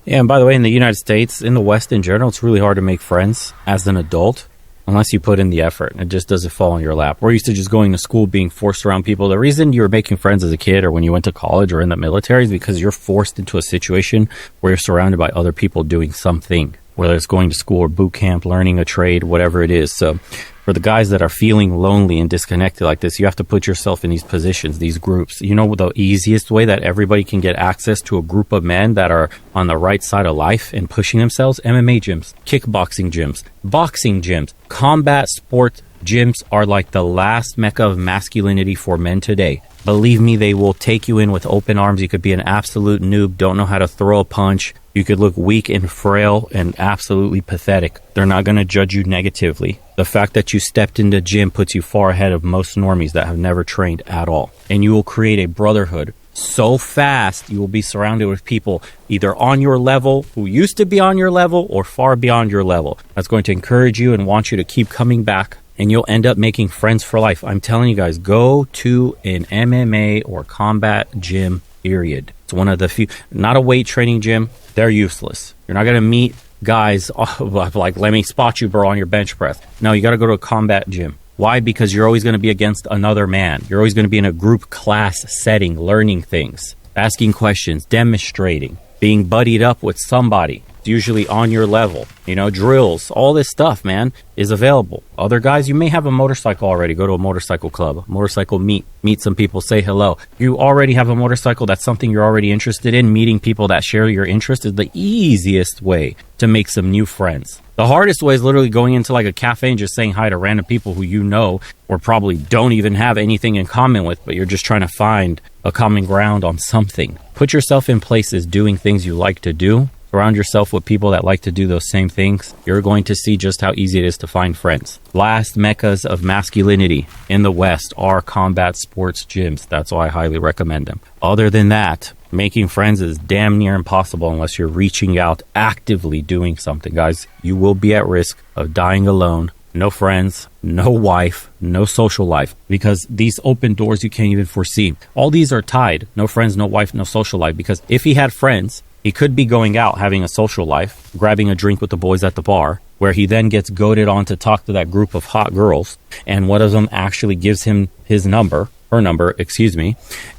Speaker 3: Yeah, and by the way, in the United States, in the West in general, it's really hard to make friends as an adult unless you put in the effort. It just doesn't fall in your lap. We're used to just going to school, being forced around people. The reason you were making friends as a kid or when you went to college or in the military is because you're forced into a situation where you're surrounded by other people doing something, whether it's going to school or boot camp, learning a trade, whatever it is. So for the guys that are feeling lonely and disconnected like this, you have to put yourself in these positions, these groups. You know the easiest way that everybody can get access to a group of men that are on the right side of life and pushing themselves? MMA gyms, kickboxing gyms, boxing gyms, combat sport gyms are like the last mecca of masculinity for men today. Believe me, they will take you in with open arms. You could be an absolute noob, don't know how to throw a punch. You could look weak and frail and absolutely pathetic. They're not going to judge you negatively. The fact that you stepped into gym puts you far ahead of most normies that have never trained at all. And you will create a brotherhood so fast. You will be surrounded with people either on your level, who used to be on your level, or far beyond your level. That's going to encourage you and want you to keep coming back. And you'll end up making friends for life. I'm telling you guys, go to an MMA or combat gym, period. It's one of the few, not a weight training gym. They're useless. You're not going to meet guys like, let me spot you, bro, on your bench press. No, you got to go to a combat gym. Why? Because you're always going to be against another man. You're always going to be in a group class setting, learning things, asking questions, demonstrating, being buddied up with somebody. It's usually on your level. Drills, all this stuff, man, is available. Other guys, you may have a motorcycle already. Go to a motorcycle club, motorcycle meet some people, say hello. You already have a motorcycle. That's something you're already interested in. Meeting people that share your interest is the easiest way to make some new friends. The hardest way is literally going into like a cafe and just saying hi to random people who you know or probably don't even have anything in common with, but you're just trying to find a common ground on something. Put yourself in places doing things you like to do. Surround yourself with people that like to do those same things. You're going to see just how easy it is to find friends. Last meccas of masculinity in the West are combat sports gyms. That's why I highly recommend them. Other than that, making friends is damn near impossible unless you're reaching out, actively doing something. Guys, you will be at risk of dying alone. No friends, no wife, no social life, because these open doors you can't even foresee. All these are tied. No friends, no wife, no social life, because if he had friends, he could be going out, having a social life, grabbing a drink with the boys at the bar, where he then gets goaded on to talk to that group of hot girls, and one of them actually gives him her number,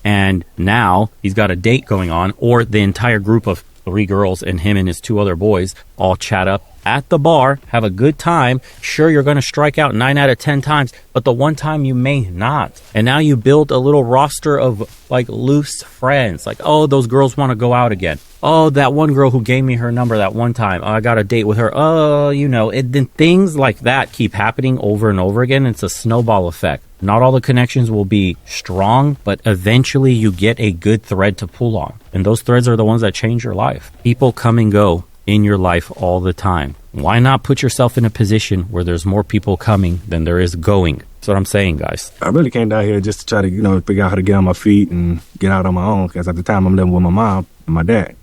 Speaker 3: and now he's got a date going on, or the entire group of 3 girls and him and his 2 other boys all chat up at the bar, have a good time. Sure, you're going to strike out 9 out of 10 times, but the one time you may not. And now you build a little roster of like loose friends. Like, oh, those girls want to go out again. Oh, that one girl who gave me her number that one time. Oh, I got a date with her. Oh, then things like that keep happening over and over again. It's a snowball effect. Not all the connections will be strong, but eventually you get a good thread to pull on. And those threads are the ones that change your life. People come and go in your life all the time. Why not put yourself in a position where there's more people coming than there is going? That's what I'm saying, guys.
Speaker 4: I really came down here just to try to, figure out how to get on my feet and get out on my own, because at the time I'm living with my mom and my dad,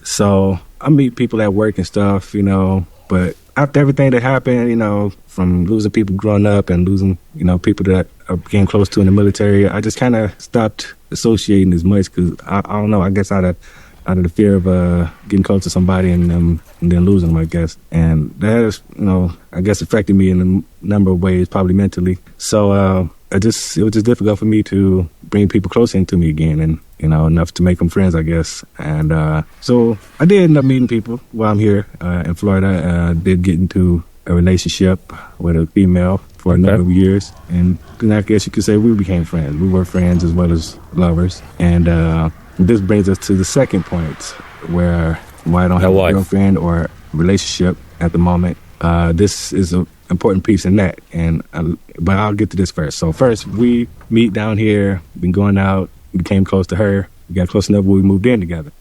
Speaker 4: So I meet people at work and stuff, but after everything that happened, from losing people growing up and losing, people that I became close to in the military, I just kind of stopped associating as much because I don't know, I guess out of the fear of getting close to somebody and then losing them, I guess. And that has, I guess affected me in a number of ways, probably mentally. So it was just difficult for me to bring people closer into me again and, enough to make them friends, I guess. And so I did end up meeting people while I'm here in Florida. I did get into a relationship with a female for a number of years. And then I guess you could say we became friends. We were friends as well as lovers. And this brings us to the second point why I don't have a girlfriend or relationship at the moment. This is an important piece in that, but I'll get to this first. So first, we meet down here, been going out, became close to her. We got close enough where we moved in together.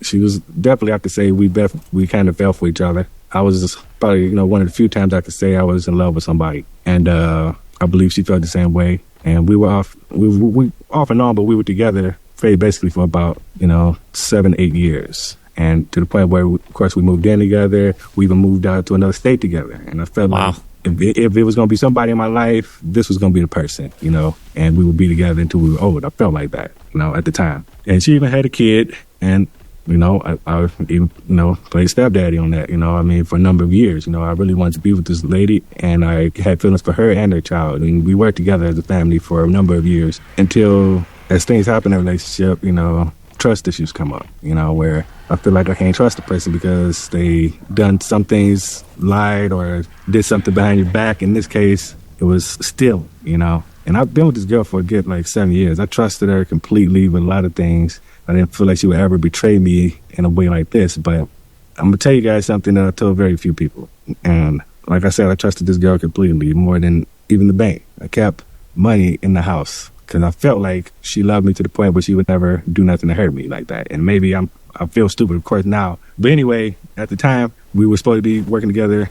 Speaker 4: she was definitely, I could say we kind of fell for each other. I was just probably, one of the few times I could say I was in love with somebody. And I believe she felt the same way. And we were we off and on, but we were together basically for about, 7-8 years. And to the point where, of course, we moved in together. We even moved out to another state together. And I felt like if it was going to be somebody in my life, this was going to be the person, and we would be together until we were old. I felt like that, at the time. And she even had a kid. And I even, played stepdaddy on that, for a number of years. I really wanted to be with this lady, and I had feelings for her and her child. And we worked together as a family for a number of years until, as things happen in a relationship, trust issues come up, where I feel like I can't trust a person because they done some things, lied or did something behind your back. In this case, it was stealing, And I've been with this girl for a good 7 years. I trusted her completely with a lot of things. I didn't feel like she would ever betray me in a way like this. But I'm going to tell you guys something that I told very few people. And like I said, I trusted this girl completely, more than even the bank. I kept money in the house because I felt like she loved me to the point where she would never do nothing to hurt me like that. And maybe I feel stupid, of course, now. But anyway, at the time, we were supposed to be working together.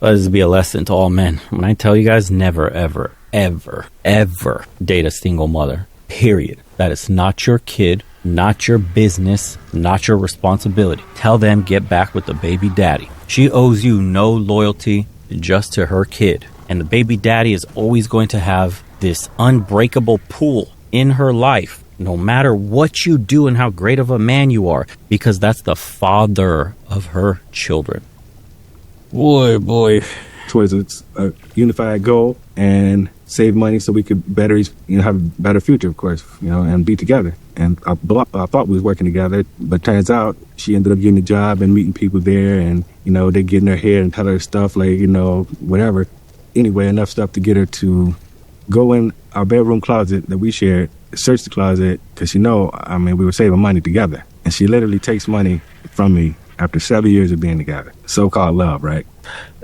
Speaker 3: Let this be a lesson to all men. When I tell you guys, never, ever, ever, ever date a single mother. Period. That is not your kid, not your business, not your responsibility. Tell them, get back with the baby daddy. She owes you no loyalty, just to her kid. And the baby daddy is always going to have this unbreakable pull in her life, no matter what you do and how great of a man you are, because that's the father of her children. Boy.
Speaker 4: Towards a unified goal and save money so we could better, have a better future, of course, and be together. And I thought we was working together, but turns out she ended up getting a job and meeting people there, and, they get in her head and tell her stuff like, whatever. Anyway, enough stuff to get her to go in our bedroom closet that we shared, search the closet, because, we were saving money together. And she literally takes money from me after 7 years of being together. So-called love, right?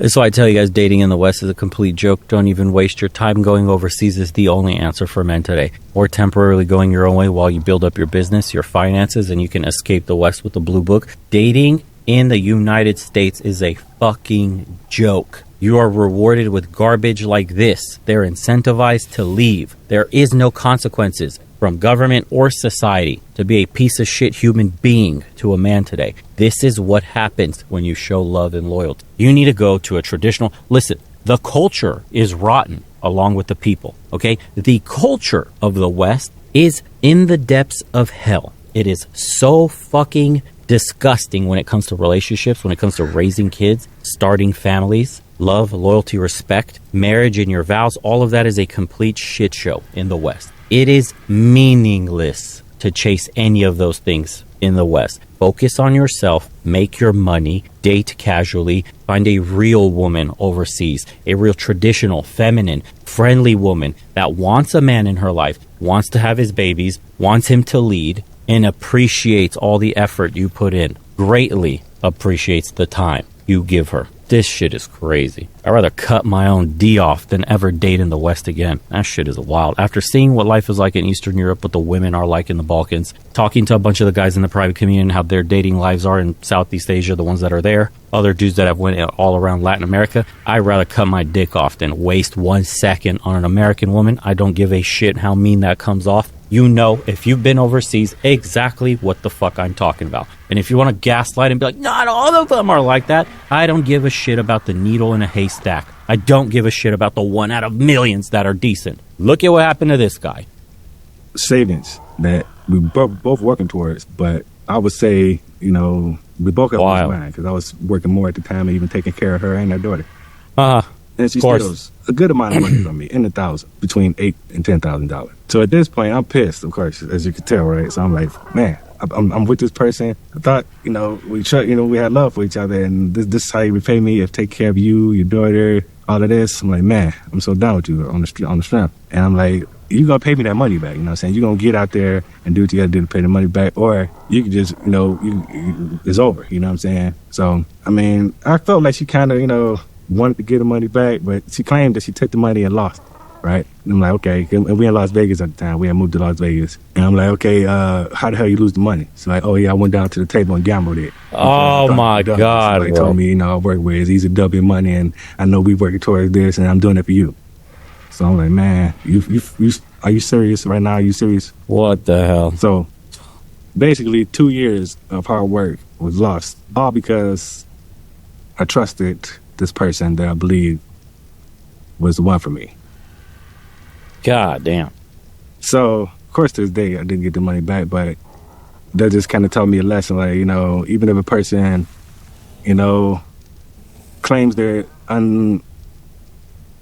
Speaker 3: So I tell you guys, dating in the West is a complete joke. Don't even waste your time. Going overseas is the only answer for men today. Or temporarily going your own way while you build up your business, your finances, and you can escape the West with the blue book. Dating in the United States is a fucking joke. You are rewarded with garbage like this. They're incentivized to leave. There is no consequences from government or society to be a piece of shit human being to a man today. This is what happens when you show love and loyalty. You need to go to a traditional... Listen, the culture is rotten along with the people, okay? The culture of the West is in the depths of hell. It is so fucking disgusting when it comes to relationships, when it comes to raising kids, starting families, love, loyalty, respect, marriage, and your vows. All of that is a complete shit show in the West. It is meaningless to chase any of those things in the West. Focus on yourself, make your money, date casually, find a real woman overseas, a real traditional, feminine, friendly woman that wants a man in her life, wants to have his babies, wants him to lead, and appreciates all the effort you put in, greatly appreciates the time you give her. This shit is crazy. I'd rather cut my own D off than ever date in the West again. That shit is wild. After seeing what life is like in Eastern Europe, what the women are like in the Balkans, talking to a bunch of the guys in the private community and how their dating lives are in Southeast Asia, the ones that are there, other dudes that have went all around Latin America, I'd rather cut my dick off than waste 1 second on an American woman. I don't give a shit how mean that comes off. You know, if you've been overseas, exactly what the fuck I'm talking about. And if you want to gaslight and be like, not all of them are like that, I don't give a shit about the needle in a haystack. I don't give a shit about the 1 out of millions that are decent. Look at what happened to this guy.
Speaker 4: Savings that we both working towards, but I would say, we both got one mind because I was working more at the time and even taking care of her and her daughter. And she steals a good amount of money from me, in the thousands, between $8,000 and $10,000. So at this point, I'm pissed, of course, as you can tell, right? So I'm like, man, I'm with this person. I thought, we had love for each other, and this is how you repay me, if take care of you, your daughter, all of this. I'm like, man, I'm so down with you on the strength. And I'm like, you're going to pay me that money back, you know what I'm saying? You're going to get out there and do what you got to do to pay the money back, or you can just, it's over, you know what I'm saying? So, I felt like she kind of, wanted to get the money back, but she claimed that she took the money and lost. right? And I'm like, okay. And we in Las Vegas at the time. We had moved to Las Vegas. And I'm like, okay, how the hell you lose the money? It's like, oh, yeah, I went down to the table and gambled it.
Speaker 3: Oh, my God.
Speaker 4: Somebody told me, I work with is easy double your money, and I know we working towards this, and I'm doing it for you. So I'm like, man, you are you serious right now? Are you serious?
Speaker 3: What the hell?
Speaker 4: So basically 2 years of hard work was lost, all because I trusted this person that I believed was the one for me.
Speaker 3: God damn.
Speaker 4: So, of course, to this day, I didn't get the money back, but that just kind of taught me a lesson. Like, even if a person, claims their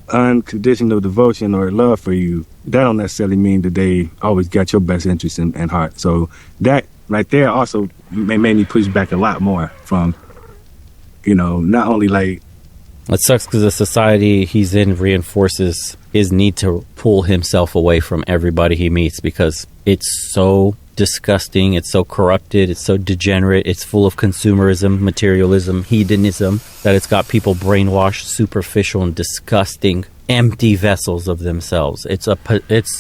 Speaker 4: unconditional devotion or love for you, that don't necessarily mean that they always got your best interest in heart. So that right there also made me push back a lot more from, not only like,
Speaker 3: it sucks because the society he's in reinforces his need to pull himself away from everybody he meets because it's so disgusting, it's so corrupted, it's so degenerate, it's full of consumerism, materialism, hedonism, that it's got people brainwashed, superficial, and disgusting, empty vessels of themselves. It's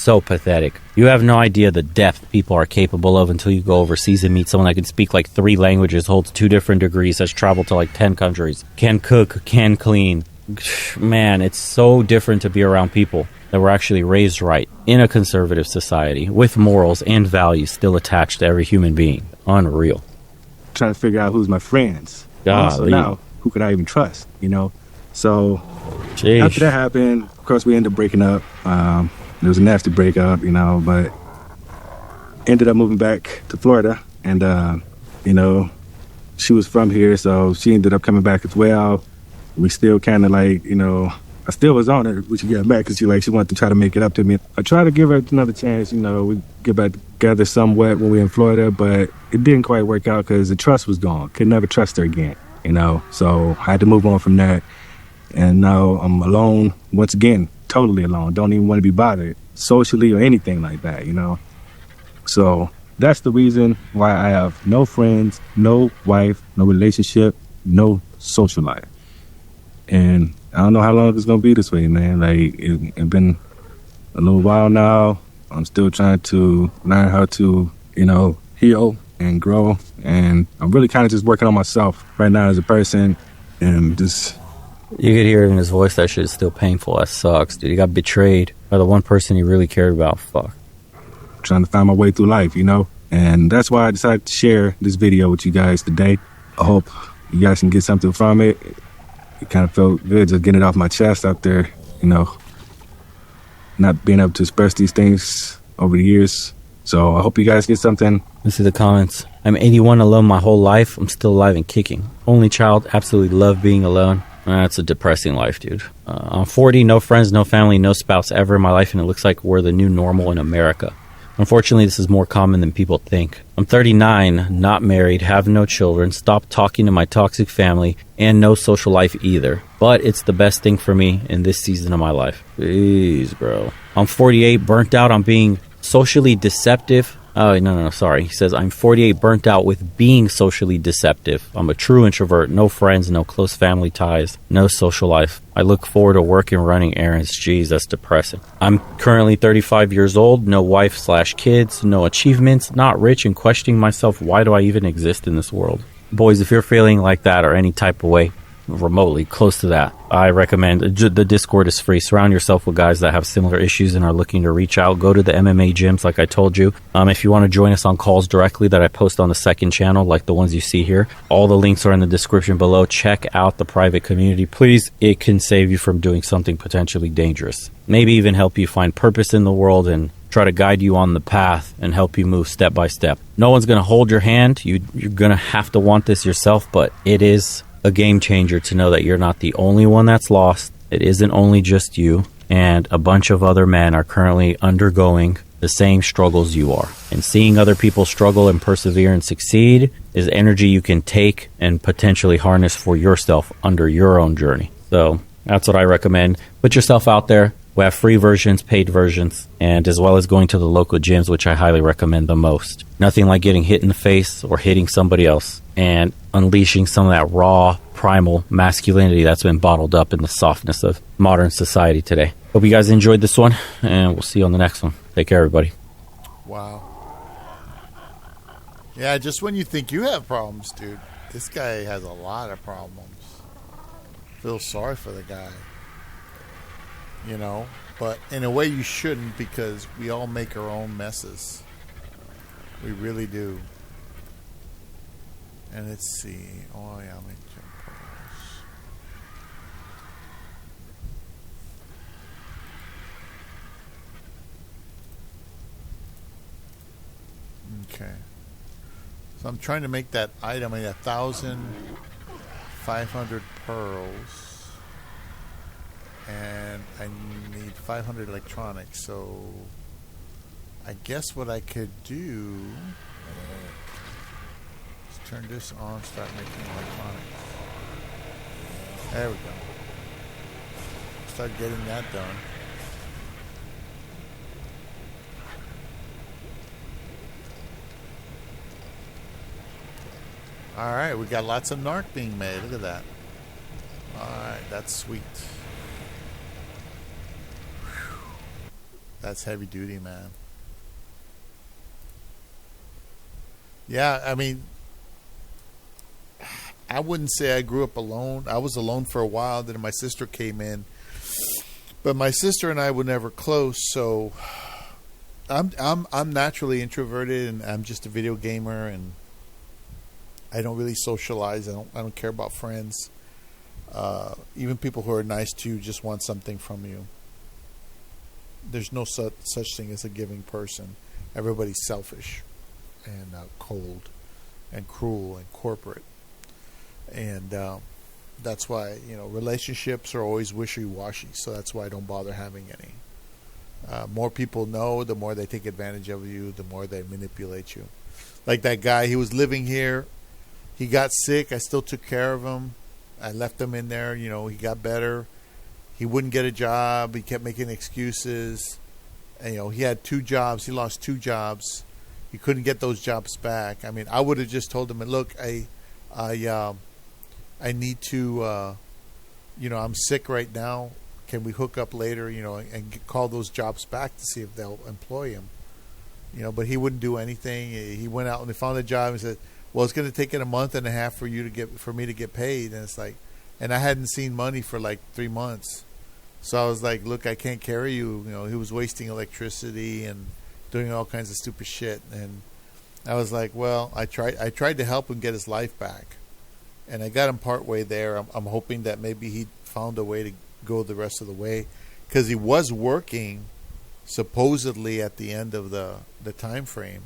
Speaker 3: so pathetic. You have no idea the depth people are capable of until you go overseas and meet someone that can speak like 3 languages, holds 2 different degrees, has traveled to like 10 countries, can cook, can clean. Man, it's so different to be around people that were actually raised right in a conservative society with morals and values still attached to every human being. Unreal.
Speaker 4: Trying to figure out who's my friends.
Speaker 3: God,
Speaker 4: so now, who could I even trust, So
Speaker 3: Jeez.
Speaker 4: After that happened, of course, we ended up breaking up. It was a nasty breakup, but ended up moving back to Florida. And, she was from here, so she ended up coming back as well. We still kind of like, I still was on her when she got back because she wanted to try to make it up to me. I tried to give her another chance, we get back together somewhat when we were in Florida, but it didn't quite work out because the trust was gone. Could never trust her again, So I had to move on from that. And now I'm alone once again, totally alone. Don't even want to be bothered socially or anything like that, So that's the reason why I have no friends, no wife, no relationship, no social life. And I don't know how long it's going to be this way, man. Like, it's been a little while now. I'm still trying to learn how to, heal and grow. And I'm really kind of just working on myself right now as a person and just...
Speaker 3: You could hear it in his voice. That shit is still painful. That sucks, dude. He got betrayed by the one person he really cared about. Fuck.
Speaker 4: Trying to find my way through life, And that's why I decided to share this video with you guys today. I hope you guys can get something from it. It kind of felt good just getting it off my chest out there, not being able to express these things over the years. So I hope you guys get something.
Speaker 3: Let's see the comments. I'm 81, alone my whole life. I'm still alive and kicking. Only child, absolutely love being alone. That's a depressing life, dude. I'm 40, no friends, no family, no spouse ever in my life, and it looks like we're the new normal in America. Unfortunately, this is more common than people think. I'm 39, not married, have no children, stopped talking to my toxic family, and no social life either. But it's the best thing for me in this season of my life. Jeez, bro. I'm 48, burnt out on being socially deceptive. Oh, no, sorry. He says, I'm 48, burnt out with being socially deceptive. I'm a true introvert, no friends, no close family ties, no social life. I look forward to work and running errands. Jeez, that's depressing. I'm currently 35 years old, no wife/kids, no achievements, not rich, and questioning myself, why do I even exist in this world? Boys, if you're feeling like that or any type of way, remotely close to that, I recommend the Discord is free. Surround yourself with guys that have similar issues and are looking to reach out. Go to the MMA gyms like I told you. If you want to join us on calls directly that I post on the second channel, like the ones you see here, all the links are in the description below. Check out the private community, please. It can save you from doing something potentially dangerous, maybe even help you find purpose in the world and try to guide you on the path and help you move step by step. No one's going to hold your hand. You're going to have to want this yourself, but it is a game changer to know that you're not the only one that's lost. It isn't only just you, and a bunch of other men are currently undergoing the same struggles you are. And seeing other people struggle and persevere and succeed is energy you can take and potentially harness for yourself under your own journey. So that's what I recommend. Put yourself out there. We have free versions, paid versions, and as well as going to the local gyms, which I highly recommend the most. Nothing like getting hit in the face or hitting somebody else and unleashing some of that raw, primal masculinity that's been bottled up in the softness of modern society today. Hope you guys enjoyed this one, and we'll see you on the next one. Take care, everybody.
Speaker 1: Wow. Yeah, just when you think you have problems, dude, this guy has a lot of problems. Feel sorry for the guy. You know, but in a way you shouldn't, because we all make our own messes. We really do. And let's see. Oh yeah, make jump pearls. Okay. So I'm trying to make that item. I need 1,500 pearls. And I need 500 electronics, so I guess what I could do is turn this on, start making electronics. There we go. Start getting that done. Alright, we got lots of narc being made. Look at that. Alright, that's sweet. That's heavy duty, man. Yeah, I mean, I wouldn't say I grew up alone. I was alone for a while. Then my sister came in, but my sister and I were never close. So I'm naturally introverted, and I'm just a video gamer, and I don't really socialize. I don't care about friends. Even people who are nice to you just want something from you. There's no such thing as a giving person. Everybody's selfish and cold and cruel and corporate. And that's why, relationships are always wishy-washy. So that's why I don't bother having any. More people know, the more they take advantage of you, the more they manipulate you. Like that guy, he was living here. He got sick. I still took care of him. I left him in there. He got better. He wouldn't get a job. He kept making excuses. And, he had 2 jobs. He lost 2 jobs. He couldn't get those jobs back. I mean, I would have just told him, look, I need to, I'm sick right now. Can we hook up later, and call those jobs back to see if they'll employ him? But he wouldn't do anything. He went out and he found a job and said, well, it's going to take it a month and a half for me to get paid. And it's like, and I hadn't seen money for like 3 months. So I was like, look, I can't carry you. He was wasting electricity and doing all kinds of stupid shit. And I was like, well, I tried to help him get his life back. And I got him part way there. I'm hoping that maybe he found a way to go the rest of the way. Because he was working supposedly at the end of the time frame.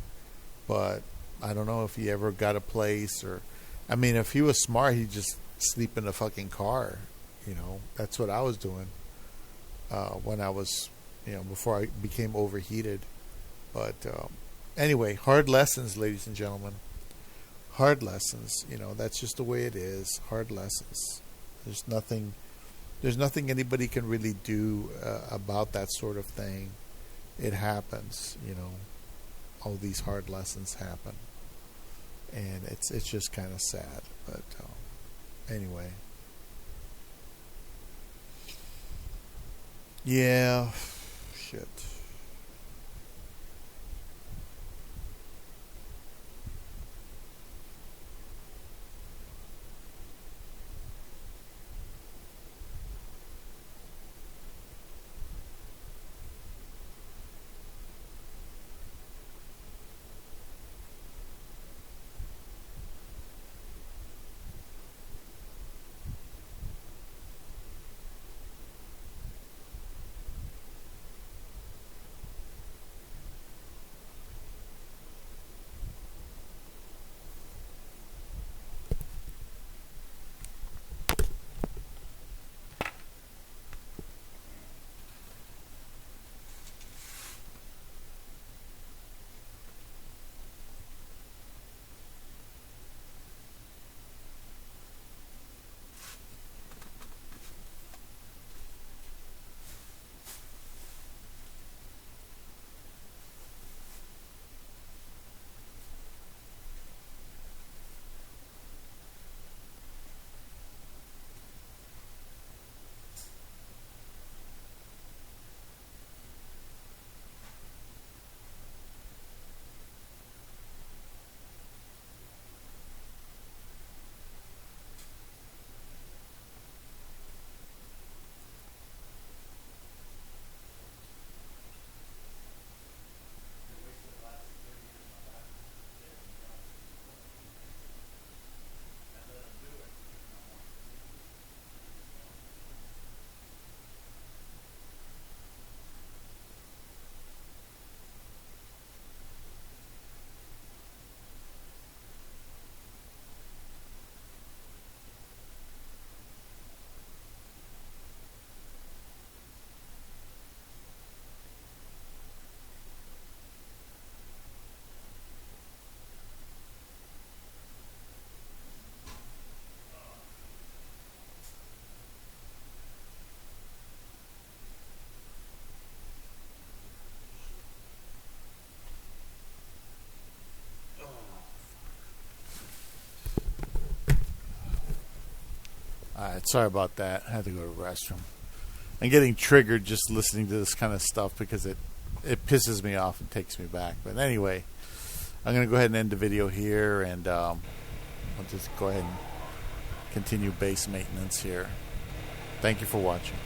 Speaker 1: But I don't know if he ever got a place or... I mean, if he was smart, he'd just sleep in the fucking car. That's what I was doing. When I was, before I became overheated. But anyway, hard lessons, ladies and gentlemen. Hard lessons. That's just the way it is. Hard lessons. There's nothing anybody can really do about that sort of thing. It happens. All these hard lessons happen, and it's just kind of sad. But anyway. Yeah, shit. Alright, sorry about that. I had to go to the restroom. I'm getting triggered just listening to this kind of stuff because it pisses me off and takes me back. But anyway, I'm going to go ahead and end the video here, and I'll just go ahead and continue base maintenance here. Thank you for watching.